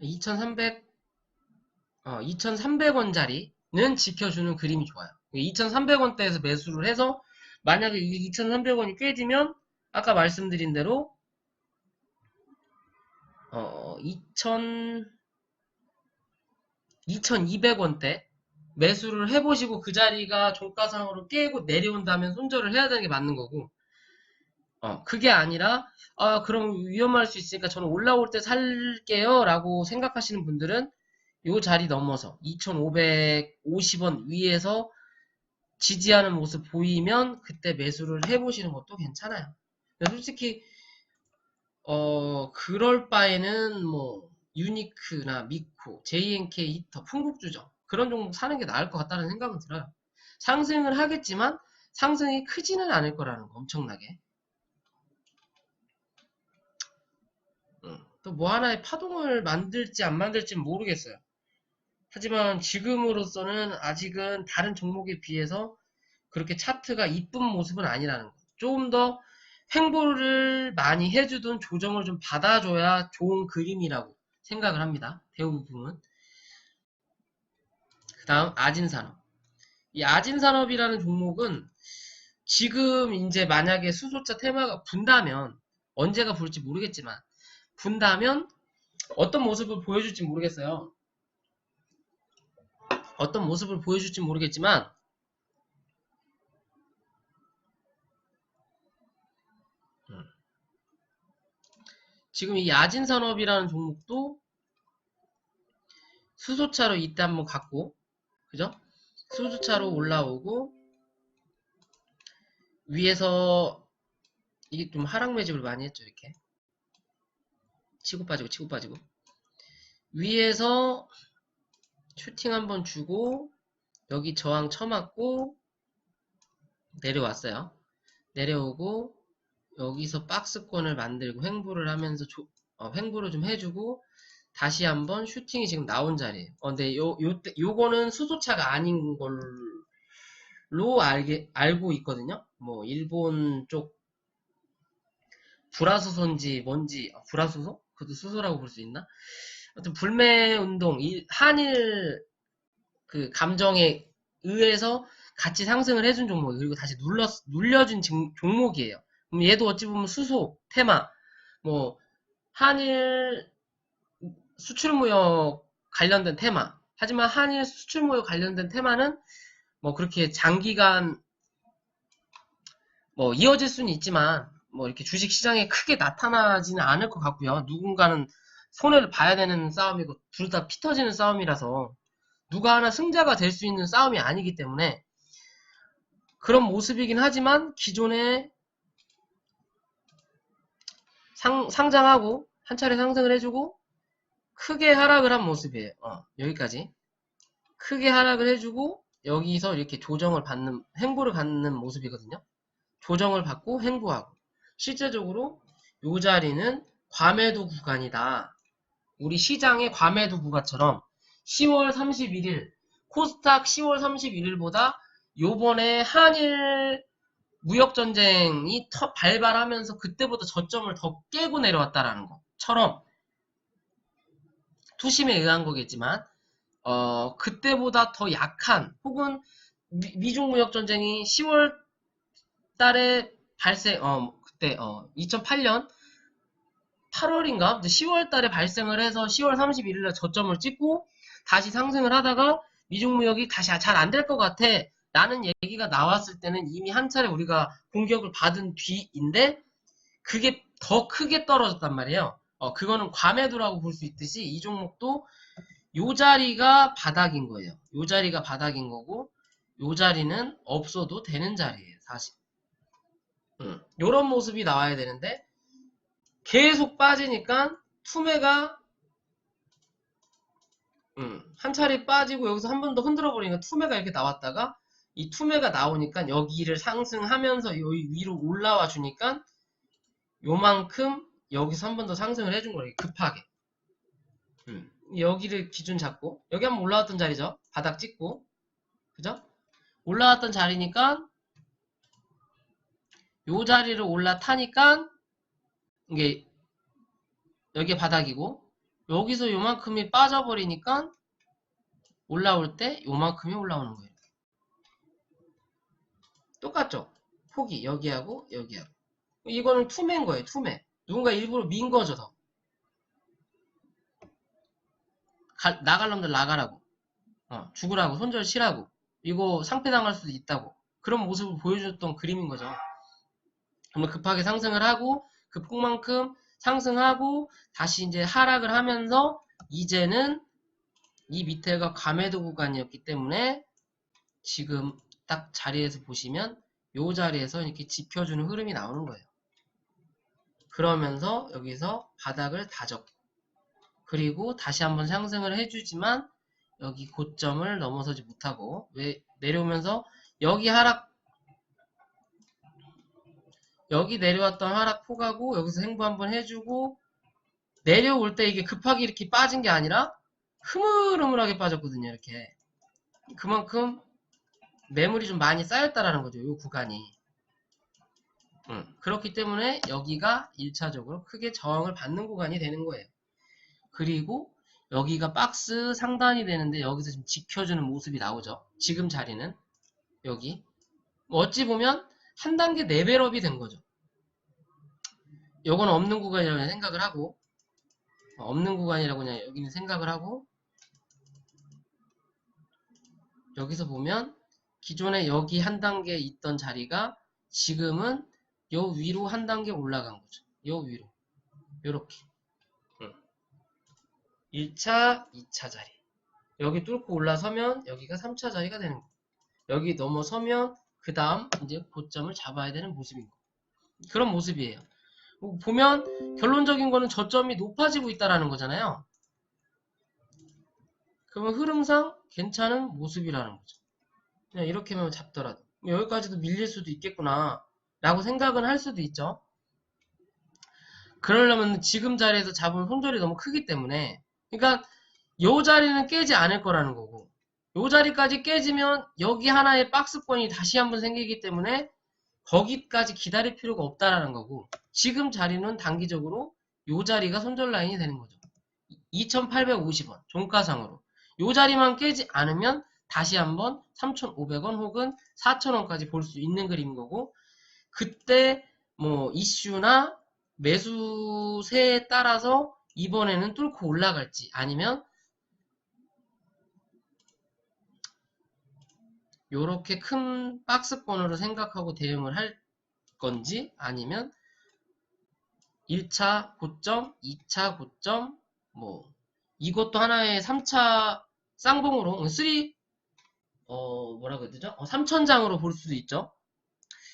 2300원 자리는 지켜주는 그림이 좋아요. 2300원대에서 매수를 해서 만약에 2300원이 깨지면 아까 말씀드린 대로 2200원대 매수를 해보시고 그 자리가 종가상으로 깨고 내려온다면 손절을 해야 되는 게 맞는 거고, 그게 아니라 그럼 위험할 수 있으니까 저는 올라올 때 살게요 라고 생각하시는 분들은 요 자리 넘어서 2550원 위에서 지지하는 모습 보이면 그때 매수를 해보시는 것도 괜찮아요. 솔직히 그럴 바에는 뭐 유니크나 미코, JNK 히터, 풍국주점 그런 종목 사는 게 나을 것 같다는 생각은 들어요. 상승을 하겠지만 상승이 크지는 않을 거라는 거, 엄청나게. 또 뭐 하나의 파동을 만들지 안 만들지는 모르겠어요. 하지만 지금으로서는 아직은 다른 종목에 비해서 그렇게 차트가 이쁜 모습은 아니라는 거. 조금 더 횡보를 많이 해주던 조정을 좀 받아줘야 좋은 그림이라고 생각을 합니다. 대부분은. 그 다음 아진산업. 이 아진산업이라는 종목은 지금 이제 만약에 수소차 테마가 분다면, 언제가 불지 모르겠지만 분다면 어떤 모습을 보여줄지 모르겠어요. 어떤 모습을 보여줄지 모르겠지만 지금 이 야진산업이라는 종목도 수소차로 이때 한번 갔고, 그죠? 수소차로 올라오고 위에서 이게 좀 하락 매집을 많이 했죠. 이렇게 치고 빠지고 치고 빠지고 위에서 슈팅 한번 주고 여기 저항 쳐맞고 내려왔어요. 내려오고 여기서 박스권을 만들고 횡보를 하면서 횡보를 좀 해주고 다시 한번 슈팅이 지금 나온 자리에요. 근데 요거는 수소차가 아닌 걸로 알고 있거든요. 뭐 일본 쪽 불화수소인지 뭔지, 불화수소? 그것도 수소라고 볼 수 있나? 하여튼 불매 운동, 한일 그 감정에 의해서 같이 상승을 해준 종목, 그리고 다시 눌려준 종목이에요. 그럼 얘도 어찌 보면 수소, 테마, 뭐 한일 수출무역 관련된 테마. 하지만 한일 수출무역 관련된 테마는 뭐 그렇게 장기간 뭐 이어질 수는 있지만 뭐 이렇게 주식시장에 크게 나타나지는 않을 것 같고요. 누군가는 손해를 봐야 되는 싸움이고 둘 다 피 터지는 싸움이라서 누가 하나 승자가 될 수 있는 싸움이 아니기 때문에 그런 모습이긴 하지만 기존에 상장하고 한 차례 상승을 해주고 크게 하락을 한 모습이에요. 여기까지 크게 하락을 해주고 여기서 이렇게 조정을 받는, 횡보를 받는 모습이거든요. 조정을 받고 횡보하고 실제적으로 이 자리는 과매도 구간이다. 우리 시장의 과매도 구간처럼 10월 31일 코스닥 10월 31일보다 요번에 한일 무역전쟁이 발발하면서 그때보다 저점을 더 깨고 내려왔다라는 것처럼 투심에 의한 거겠지만 그때보다 더 약한 혹은 미중 무역전쟁이 10월 달에 발생 그때 2008년 8월인가 10월 달에 발생을 해서 10월 31일날 저점을 찍고 다시 상승을 하다가 미중 무역이 다시 잘 안 될 것 같아 라는 얘기가 나왔을 때는 이미 한 차례 우리가 공격을 받은 뒤인데 그게 더 크게 떨어졌단 말이에요. 그거는 과매도라고 볼 수 있듯이 이 종목도 요 자리가 바닥인 거예요. 요 자리가 바닥인 거고 요 자리는 없어도 되는 자리예요. 사실 요런 모습이 나와야 되는데 계속 빠지니까 투매가 한 차례 빠지고 여기서 한 번 더 흔들어 버리니까 투매가 이렇게 나왔다가 이 투매가 나오니까 여기를 상승하면서 여기 위로 올라와 주니까 요만큼 여기서 한 번 더 상승을 해준 거예요. 급하게. 여기를 기준 잡고 여기 한번 올라왔던 자리죠. 바닥 찍고 그죠? 올라왔던 자리니까 요 자리를 올라타니까 이게 여기 바닥이고 여기서 요만큼이 빠져버리니까 올라올 때 요만큼이 올라오는 거예요. 똑같죠? 폭이 여기하고 여기하고. 이거는 투매인 거예요. 투매. 누군가 일부러 민 거죠. 더. 나갈 놈들 나가라고. 죽으라고. 손절 치라고. 이거 상패당할 수도 있다고. 그런 모습을 보여줬던 그림인 거죠. 정말 급하게 상승을 하고 그 폭만큼 상승하고 다시 이제 하락을 하면서 이제는 이 밑에가 과매도 구간이었기 때문에 지금 딱 자리에서 보시면 요 자리에서 이렇게 지켜주는 흐름이 나오는 거예요. 그러면서 여기서 바닥을 다졌고 그리고 다시 한번 상승을 해주지만 여기 고점을 넘어서지 못하고 왜 내려오면서 여기 내려왔던 하락 포가고 여기서 횡보 한번 해주고 내려올 때 이게 급하게 이렇게 빠진 게 아니라 흐물흐물하게 빠졌거든요. 이렇게 그만큼 매물이 좀 많이 쌓였다라는 거죠. 이 구간이. 그렇기 때문에 여기가 1차적으로 크게 저항을 받는 구간이 되는 거예요. 그리고 여기가 박스 상단이 되는데 여기서 지금 지켜주는 모습이 나오죠. 지금 자리는 여기 어찌 보면 한 단계 레벨업이 된 거죠. 요건 없는 구간이라고 생각을 하고 없는 구간이라고 그냥 여기는 생각을 하고 여기서 보면 기존에 여기 한 단계 있던 자리가 지금은 요 위로 한 단계 올라간 거죠. 요 위로 요렇게 1차, 2차 자리 여기 뚫고 올라서면 여기가 3차 자리가 되는 거예요. 여기 넘어서면 그 다음 이제 고점을 잡아야 되는 모습인 거예요. 그런 모습이에요. 보면 결론적인 거는 저점이 높아지고 있다라는 거잖아요. 그러면 흐름상 괜찮은 모습이라는 거죠. 그냥 이렇게만 잡더라도 여기까지도 밀릴 수도 있겠구나 라고 생각은 할 수도 있죠. 그러려면 지금 자리에서 잡을 손절이 너무 크기 때문에 그러니까 요 자리는 깨지 않을 거라는 거고 요 자리까지 깨지면 여기 하나의 박스권이 다시 한번 생기기 때문에 거기까지 기다릴 필요가 없다라는 거고 지금 자리는 단기적으로 요 자리가 손절 라인이 되는 거죠. 2,850원 종가상으로 요 자리만 깨지 않으면 다시 한번 3,500원 혹은 4,000원까지 볼 수 있는 그림인 거고 그때 뭐 이슈나 매수세에 따라서 이번에는 뚫고 올라갈지 아니면 요렇게 큰 박스권으로 생각하고 대응을 할 건지 아니면 1차 고점, 2차 고점 뭐 이것도 하나의 3차 쌍봉으로 뭐라고 해야 되죠? 3천장으로 볼 수도 있죠.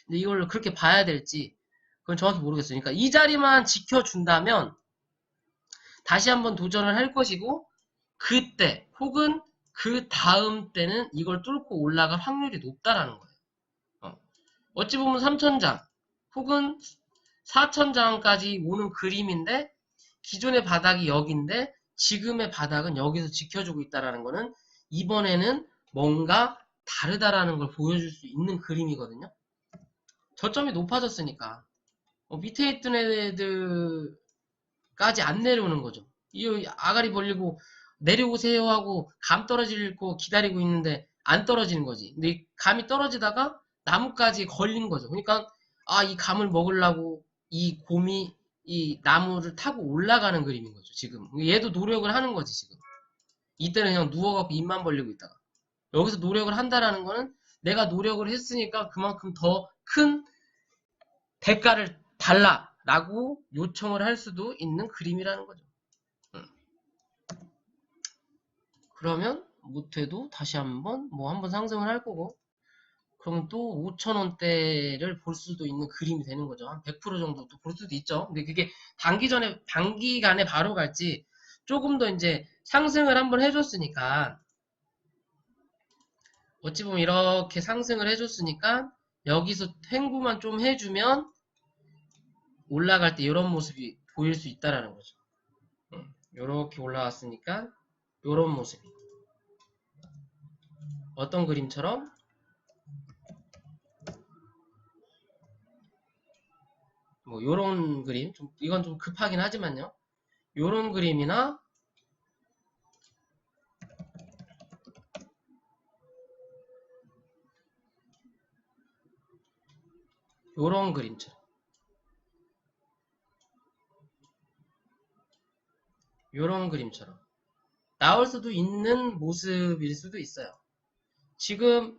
근데 이걸 그렇게 봐야 될지 그건 정확히 모르겠어요. 그러니까 이 자리만 지켜준다면 다시 한번 도전을 할 것이고 그때 혹은 그 다음 때는 이걸 뚫고 올라갈 확률이 높다라는 거예요. 어찌 보면 3천장 혹은 4천장까지 오는 그림인데 기존의 바닥이 여기인데 지금의 바닥은 여기서 지켜주고 있다라는 거는 이번에는 뭔가 다르다라는 걸 보여줄 수 있는 그림이거든요. 저점이 높아졌으니까 밑에 있던 애들까지 안 내려오는 거죠. 이 아가리 벌리고 내려오세요 하고 감 떨어질 거 기다리고 있는데 안 떨어지는 거지. 근데 이 감이 떨어지다가 나무까지 걸린 거죠. 그러니까 이 감을 먹으려고 이 곰이 이 나무를 타고 올라가는 그림인 거죠. 지금 얘도 노력을 하는 거지. 지금 이때는 그냥 누워갖고 입만 벌리고 있다가 여기서 노력을 한다라는 거는 내가 노력을 했으니까 그만큼 더 큰 대가를 달라라고 요청을 할 수도 있는 그림이라는 거죠. 그러면 못해도 다시 한번 한번 상승을 할 거고 그러면 또 5,000원대를 볼 수도 있는 그림이 되는 거죠. 한 100% 정도 또 볼 수도 있죠. 근데 그게 단기간에 바로 갈지 조금 더 이제 상승을 한번 해줬으니까 어찌 보면 이렇게 상승을 해줬으니까 여기서 횡보만 좀 해주면 올라갈 때 이런 모습이 보일 수 있다라는 거죠. 이렇게 올라왔으니까 이런 모습이 어떤 그림처럼 뭐 요런 그림, 이건 좀 급하긴 하지만요. 요런 그림이나 요런 그림처럼 요런 그림처럼 나올 수도 있는 모습일 수도 있어요. 지금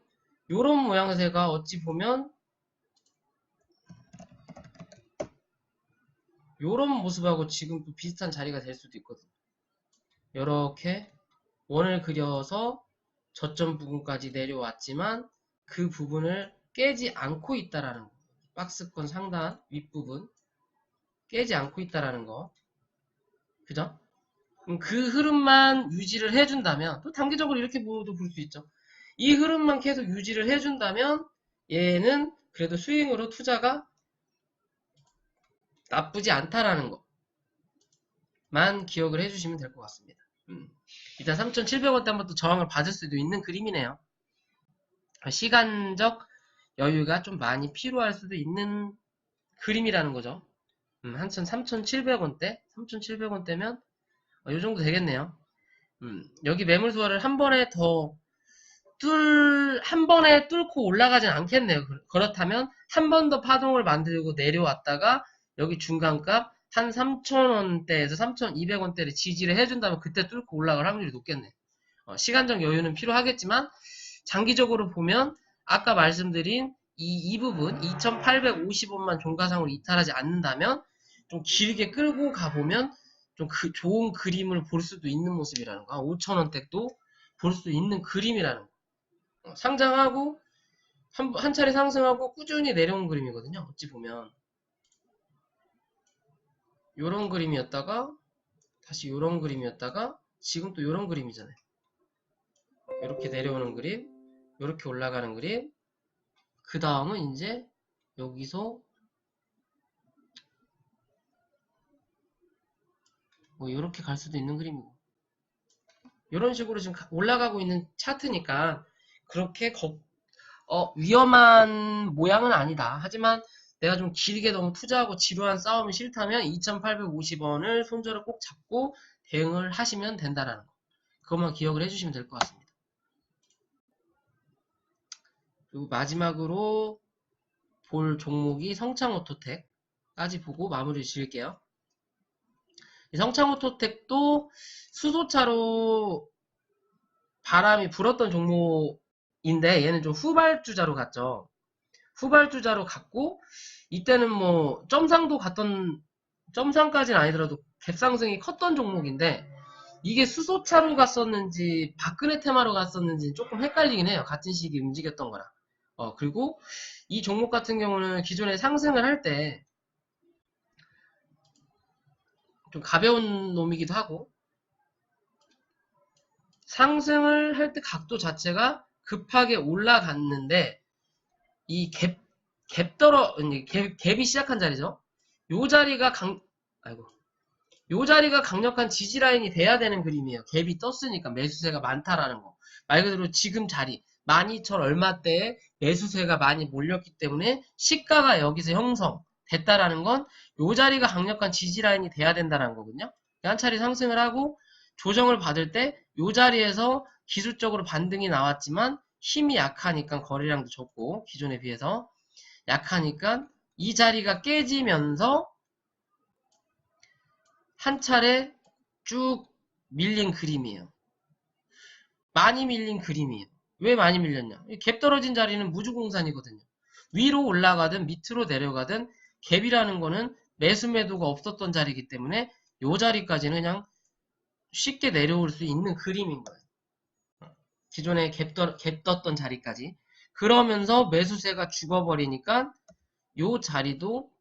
요런 모양새가 어찌 보면 요런 모습하고 지금 또 비슷한 자리가 될 수도 있거든요. 이렇게 원을 그려서 저점 부분까지 내려왔지만 그 부분을 깨지 않고 있다라는 거. 박스권 상단 윗부분 깨지 않고 있다라는 거. 그죠? 그럼 그 흐름만 유지를 해준다면 또 단기적으로 이렇게 보도 볼 수 있죠. 이 흐름만 계속 유지를 해준다면 얘는 그래도 스윙으로 투자가 나쁘지 않다라는 것만 기억을 해주시면 될 것 같습니다. 일단 3,700원대 한번 또 저항을 받을 수도 있는 그림이네요. 시간적 여유가 좀 많이 필요할 수도 있는 그림이라는 거죠. 한천 3,700원대? 3,700원대면 요 정도 되겠네요. 여기 매물 수화를 한 번에 한 번에 뚫고 올라가진 않겠네요. 그렇다면 한 번 더 파동을 만들고 내려왔다가 여기 중간값 한 3,000원대에서 3,200원대를 지지를 해준다면 그때 뚫고 올라갈 확률이 높겠네. 시간적 여유는 필요하겠지만 장기적으로 보면 아까 말씀드린 이 부분 2,850원만 종가상으로 이탈하지 않는다면 좀 길게 끌고 가보면 좀 좋은 그림을 볼 수도 있는 모습이라는 거. 5,000원대도 볼 수 있는 그림이라는 거. 상장하고 한 차례 상승하고 꾸준히 내려온 그림이거든요. 어찌 보면 요런 그림이었다가 다시 요런 그림이었다가 지금 또 요런 그림이잖아요. 이렇게 내려오는 그림, 이렇게 올라가는 그림, 그 다음은 이제 여기서 뭐 이렇게 갈 수도 있는 그림이고 이런 식으로 지금 올라가고 있는 차트니까 그렇게 위험한 모양은 아니다. 하지만 내가 좀 길게 너무 투자하고 지루한 싸움이 싫다면 2,850원을 손절을 꼭 잡고 대응을 하시면 된다라는 거. 그것만 기억을 해주시면 될 것 같습니다. 그리고 마지막으로 볼 종목이 성창오토텍까지 보고 마무리 지을게요. 이 성창오토텍도 수소차로 바람이 불었던 종목인데 얘는 좀 후발주자로 갔죠. 후발주자로 갔고 이때는 뭐 점상까지는 아니더라도 갭상승이 컸던 종목인데 이게 수소차로 갔었는지 박근혜 테마로 갔었는지 조금 헷갈리긴 해요. 같은 시기에 움직였던 거랑. 그리고 이 종목 같은 경우는 기존에 상승을 할 때 좀 가벼운 놈이기도 하고 상승을 할 때 각도 자체가 급하게 올라갔는데 이 갭이 시작한 자리죠. 요 자리가 요 자리가 강력한 지지라인이 돼야 되는 그림이에요. 갭이 떴으니까 매수세가 많다라는 거. 말 그대로 지금 자리 12,000 얼마대에 매수세가 많이 몰렸기 때문에 시가가 여기서 형성됐다라는 건 요 자리가 강력한 지지라인이 돼야 된다는 거거든요. 한 차례 상승을 하고 조정을 받을 때 요 자리에서 기술적으로 반등이 나왔지만 힘이 약하니까 거래량도 적고 기존에 비해서 약하니까 이 자리가 깨지면서 한 차례 쭉 밀린 그림이에요. 많이 밀린 그림이에요. 왜 많이 밀렸냐? 갭 떨어진 자리는 무주공산이거든요. 위로 올라가든 밑으로 내려가든 갭이라는 거는 매수 매도가 없었던 자리이기 때문에 이 자리까지는 그냥 쉽게 내려올 수 있는 그림인 거예요. 기존에 갭 떴던 자리까지. 그러면서 매수세가 죽어버리니까 이 자리도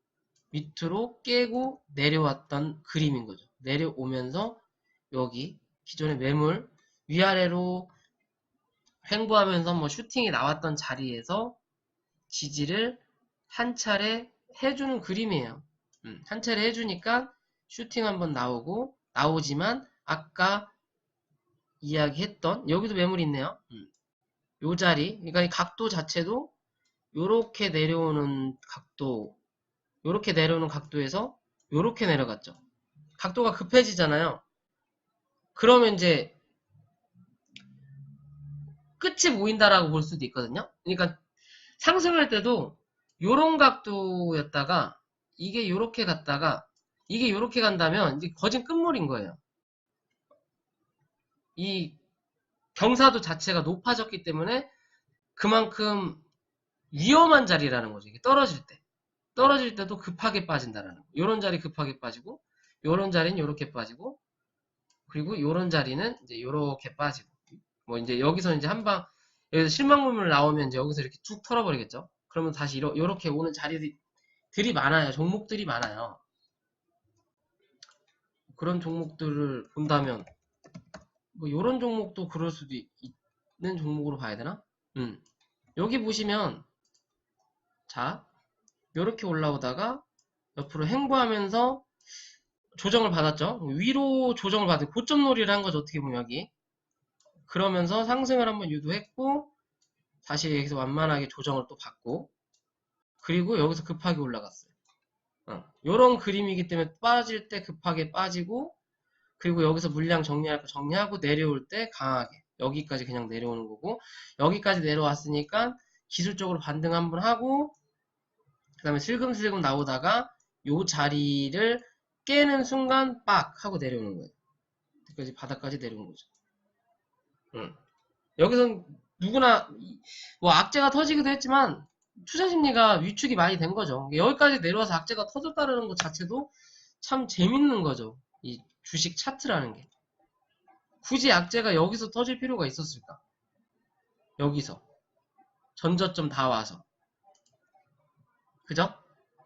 밑으로 깨고 내려왔던 그림인 거죠. 내려오면서 여기 기존의 매물 위아래로 횡보하면서 뭐 슈팅이 나왔던 자리에서 지지를 한 차례 해주는 그림이에요. 한 차례 해주니까 슈팅 한번 나오지만 아까 이야기했던 여기도 매물이 있네요. 요 자리, 그러니까 이 각도 자체도 요렇게 내려오는 각도 요렇게 내려오는 각도에서 요렇게 내려갔죠. 각도가 급해지잖아요. 그러면 이제 끝이 보인다라고 볼 수도 있거든요. 그러니까 상승할 때도 요런 각도였다가 이게 요렇게 갔다가 이게 요렇게 간다면 이제 거진 끝물인 거예요. 이 경사도 자체가 높아졌기 때문에 그만큼 위험한 자리라는 거죠. 이게 떨어질 때. 떨어질 때도 급하게 빠진다라는 거. 요런 자리 급하게 빠지고 요런 자리는 요렇게 빠지고 그리고 요런 자리는 이제 요렇게 빠지고 뭐 이제 여기서 이제 한방 여기서 실망물물 나오면 이제 여기서 이렇게 쭉 털어버리겠죠. 그러면 다시 요렇게 오는 자리들이 많아요. 종목들이 많아요. 그런 종목들을 본다면 뭐 요런 종목도 그럴 수도 있는 종목으로 봐야 되나? 여기 보시면 자 요렇게 올라오다가 옆으로 횡보하면서 조정을 받았죠. 위로 조정을 받은 고점놀이를 한 거죠. 어떻게 보면 여기 그러면서 상승을 한번 유도했고 다시 여기서 완만하게 조정을 또 받고 그리고 여기서 급하게 올라갔어요. 요런 그림이기 때문에 빠질 때 급하게 빠지고 그리고 여기서 물량 정리할 거 정리하고 내려올 때 강하게 여기까지 그냥 내려오는 거고 여기까지 내려왔으니까 기술적으로 반등 한번 하고 그 다음에 슬금슬금 나오다가 요 자리를 깨는 순간 빡 하고 내려오는 거예요. 여기까지 바닥까지 내려온 거죠. 여기선 누구나 뭐 악재가 터지기도 했지만 투자 심리가 위축이 많이 된 거죠. 여기까지 내려와서 악재가 터졌다는 것 자체도 참 재밌는 거죠. 이 주식 차트라는 게. 굳이 악재가 여기서 터질 필요가 있었을까? 여기서. 전저점 다 와서. 그죠?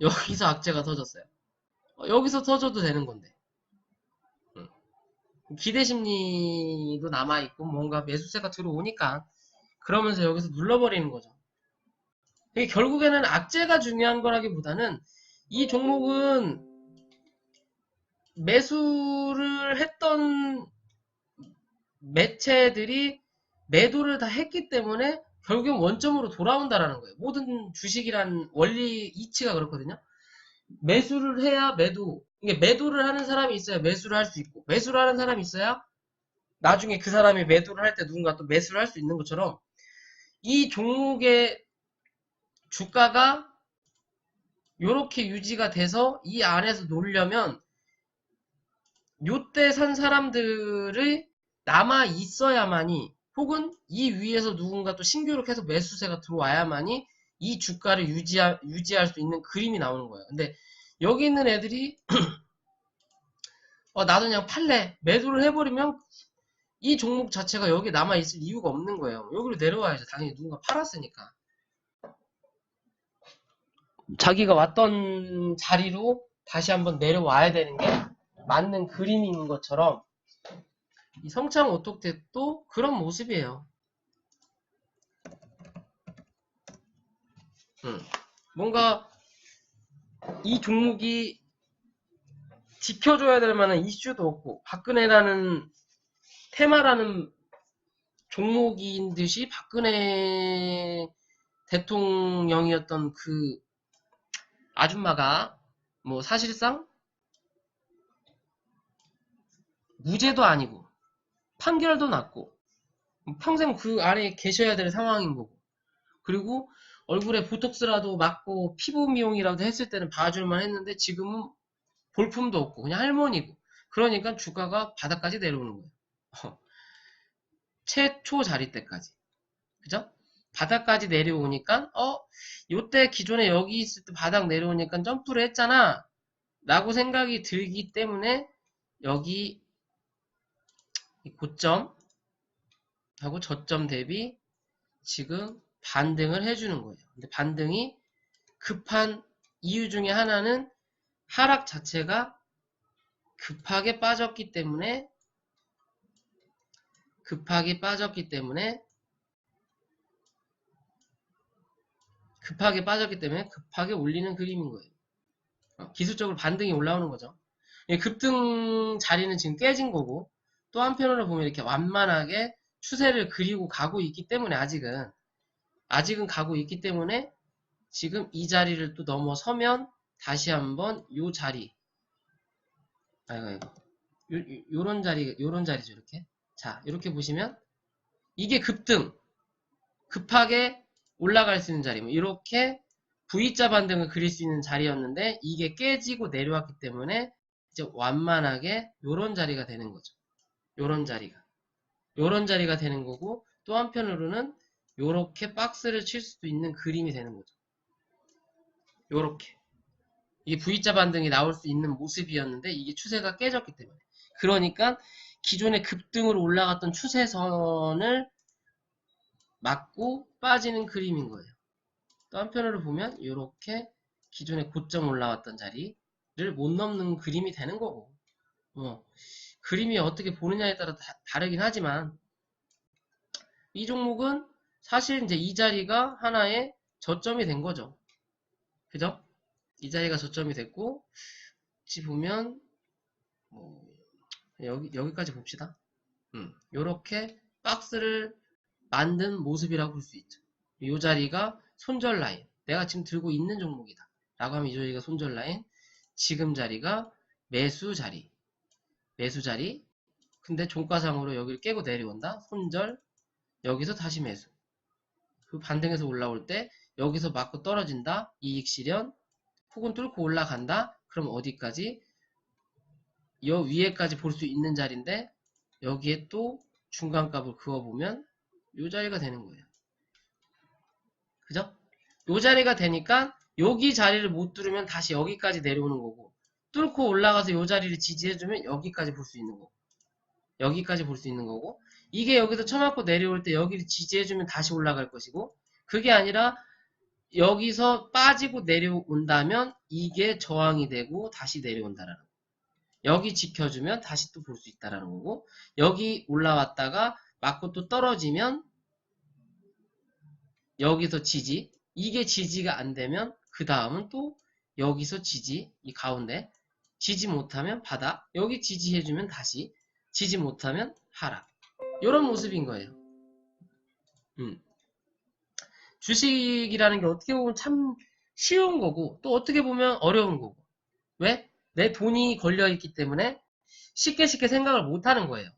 여기서 악재가 터졌어요. 여기서 터져도 되는 건데. 기대심리도 남아있고 뭔가 매수세가 들어오니까 그러면서 여기서 눌러버리는 거죠. 결국에는 악재가 중요한 거라기보다는 이 종목은 매수를 했던 매체들이 매도를 다 했기 때문에 결국엔 원점으로 돌아온다라는 거예요. 모든 주식이란 원리 이치가 그렇거든요. 매수를 해야 매도. 이게 매도를 하는 사람이 있어야 매수를 할 수 있고 매수를 하는 사람이 있어야 나중에 그 사람이 매도를 할 때 누군가 또 매수를 할 수 있는 것처럼 이 종목의 주가가 요렇게 유지가 돼서 이 안에서 놀려면 요때 산 사람들이 남아 있어야만이 혹은 이 위에서 누군가 또 신규로 계속 매수세가 들어와야만이 이 주가를 유지할 수 있는 그림이 나오는 거예요. 근데 여기 있는 애들이 나도 그냥 팔래 매도를 해버리면 이 종목 자체가 여기 남아 있을 이유가 없는 거예요. 여기로 내려와야죠. 당연히 누군가 팔았으니까. 자기가 왔던 자리로 다시 한번 내려와야 되는 게 맞는 그림인 것처럼 이 성창 오톡텍도 그런 모습이에요. 뭔가 이 종목이 지켜줘야 될 만한 이슈도 없고 박근혜라는 테마라는 종목인 듯이 박근혜 대통령이었던 그 아줌마가 뭐 사실상 무죄도 아니고 판결도 났고 평생 그 안에 계셔야 될 상황인 거고 그리고 얼굴에 보톡스라도 맞고 피부 미용이라도 했을 때는 봐줄만 했는데 지금은 볼품도 없고 그냥 할머니고 그러니까 주가가 바닥까지 내려오는 거예요. 최초 자리 때까지 그죠? 바닥까지 내려오니까 요때 기존에 여기 있을 때 바닥 내려오니까 점프를 했잖아 라고 생각이 들기 때문에 여기 고점 하고 저점 대비 지금 반등을 해주는 거예요. 근데 반등이 급한 이유 중에 하나는 하락 자체가 급하게 빠졌기 때문에 급하게 올리는 그림인 거예요. 기술적으로 반등이 올라오는 거죠. 급등 자리는 지금 깨진 거고 또 한편으로 보면 이렇게 완만하게 추세를 그리고 가고 있기 때문에 아직은 가고 있기 때문에 지금 이 자리를 또 넘어서면 다시 한번 요 자리, 요런 자리죠, 이렇게. 자, 이렇게 보시면 이게 급하게 올라갈 수 있는 자리, 이렇게 V자 반등을 그릴 수 있는 자리였는데 이게 깨지고 내려왔기 때문에 이제 완만하게 요런 자리가 되는 거죠. 요런 자리가 되는 거고, 또 한편으로는 요렇게 박스를 칠 수도 있는 그림이 되는 거죠. 요렇게. 이게 V자 반등이 나올 수 있는 모습이었는데 이게 추세가 깨졌기 때문에. 그러니까 기존의 급등으로 올라갔던 추세선을 맞고 빠지는 그림인 거예요. 또 한편으로 보면 이렇게 기존에 고점 올라왔던 자리를 못 넘는 그림이 되는 거고, 그림이 어떻게 보느냐에 따라 다르긴 하지만 이 종목은 사실 이제 이 자리가 하나의 저점이 된 거죠. 그죠? 이 자리가 저점이 됐고, 같이 보면 여기까지 봅시다. 이렇게 박스를 만든 모습이라고 볼 수 있죠. 이 자리가 손절 라인, 내가 지금 들고 있는 종목이다 라고 하면 이 자리가 손절 라인, 지금 자리가 매수 자리. 근데 종가상으로 여기를 깨고 내려온다, 손절, 여기서 다시 매수. 그 반등해서 올라올 때 여기서 맞고 떨어진다, 이익 실현, 혹은 뚫고 올라간다, 그럼 어디까지? 여 위에까지 볼 수 있는 자리인데 여기에 또 중간값을 그어보면 이 자리가 되는 거예요. 그죠? 이 자리가 되니까 여기 자리를 못 뚫으면 다시 여기까지 내려오는 거고, 뚫고 올라가서 이 자리를 지지해주면 여기까지 볼 수 있는 거고, 이게 여기서 쳐맞고 내려올 때 여기를 지지해주면 다시 올라갈 것이고, 그게 아니라 여기서 빠지고 내려온다면 이게 저항이 되고 다시 내려온다라는 거. 여기 지켜주면 다시 또 볼 수 있다라는 거고, 여기 올라왔다가 맞고 또 떨어지면 여기서 지지, 이게 지지가 안 되면 그 다음은 또 여기서 지지, 이 가운데 지지 못하면 바닥, 여기 지지해주면 다시, 지지 못하면 하락. 이런 모습인 거예요. 주식이라는 게 어떻게 보면 참 쉬운 거고, 또 어떻게 보면 어려운 거고. 왜? 내 돈이 걸려있기 때문에 쉽게 생각을 못 하는 거예요.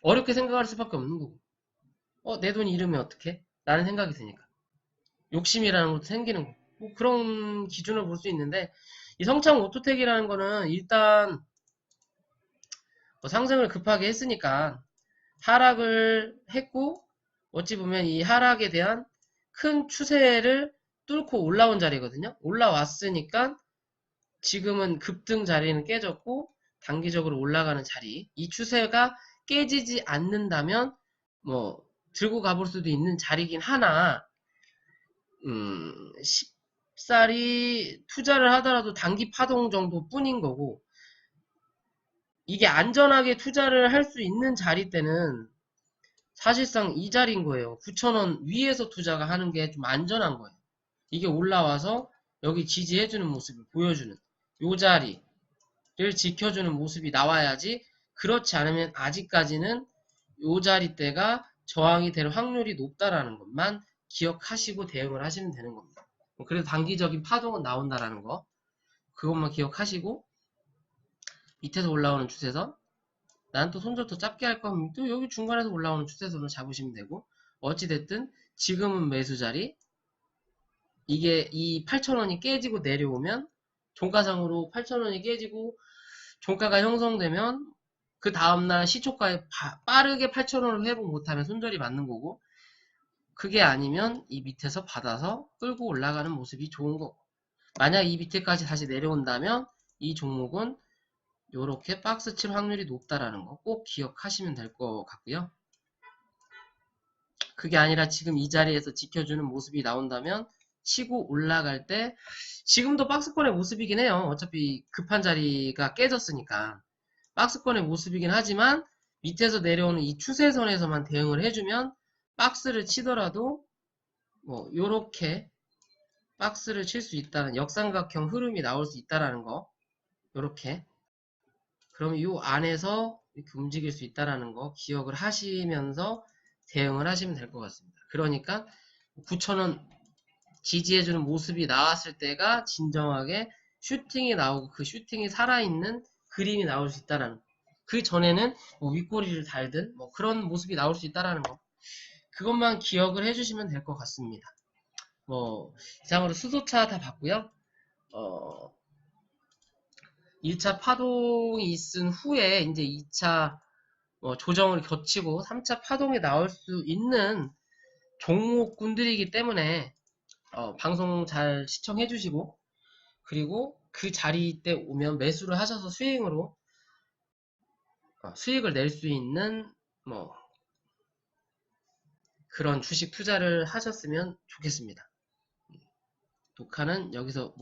어렵게 생각할 수밖에 없는 거고. 내 돈이 잃으면 어떡해? 라는 생각이 드니까. 욕심이라는 것도 생기는 거고. 뭐 그런 기준을 볼 수 있는데, 이 성창 오토텍이라는 거는 일단 상승을 급하게 했으니까 하락을 했고, 어찌 보면 이 하락에 대한 큰 추세를 뚫고 올라온 자리거든요. 올라왔으니까 지금은 급등 자리는 깨졌고 단기적으로 올라가는 자리, 이 추세가 깨지지 않는다면 뭐 들고 가볼 수도 있는 자리긴 하나, 쉽사리 투자를 하더라도 단기 파동 정도 뿐인 거고, 이게 안전하게 투자를 할 수 있는 자리 때는 사실상 이 자리인 거예요. 9,000원 위에서 투자가 하는 게 좀 안전한 거예요. 이게 올라와서 여기 지지해주는 모습을 보여주는 요 자리를 지켜주는 모습이 나와야지, 그렇지 않으면 아직까지는 요 자리대가 저항이 될 확률이 높다라는 것만 기억하시고 대응을 하시면 되는 겁니다. 그래서 단기적인 파동은 나온다라는 거, 그것만 기억하시고, 밑에서 올라오는 추세선, 난 또 손절 더 짧게 할 거면 또 여기 중간에서 올라오는 추세선을 잡으시면 되고, 어찌됐든 지금은 매수 자리, 이게 이 8,000원이 깨지고 내려오면, 종가상으로 8,000원이 깨지고 종가가 형성되면 그 다음날 시초가에 빠르게 8,000원을 회복 못하면 손절이 맞는 거고, 그게 아니면 이 밑에서 받아서 끌고 올라가는 모습이 좋은 거고, 만약 이 밑에까지 다시 내려온다면 이 종목은 요렇게 박스 칠 확률이 높다라는 거 꼭 기억하시면 될 것 같고요. 그게 아니라 지금 이 자리에서 지켜주는 모습이 나온다면 치고 올라갈 때, 지금도 박스권의 모습이긴 해요. 어차피 급한 자리가 깨졌으니까 박스권의 모습이긴 하지만 밑에서 내려오는 이 추세선에서만 대응을 해주면 박스를 치더라도 뭐 요렇게 박스를 칠 수 있다는 역삼각형 흐름이 나올 수 있다라는 거, 요렇게. 그럼 이 안에서 이렇게 움직일 수 있다라는 거 기억을 하시면서 대응을 하시면 될 것 같습니다. 그러니까 9,000원 지지해주는 모습이 나왔을 때가 진정하게 슈팅이 나오고 그 슈팅이 살아있는 그림이 나올 수 있다라는 거. 그 전에는 뭐 윗꼬리를 달든 뭐 그런 모습이 나올 수 있다라는 거. 그것만 기억을 해주시면 될 것 같습니다. 뭐 이상으로 수소차 다 봤고요. 1차 파동이 있은 후에 이제 2차 조정을 거치고 3차 파동이 나올 수 있는 종목군들이기 때문에 방송 잘 시청해 주시고, 그리고 그 자리 때 오면 매수를 하셔서 수익으로 수익을 낼 수 있는 뭐 그런 주식 투자를 하셨으면 좋겠습니다. 녹화는 여기서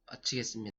마치겠습니다.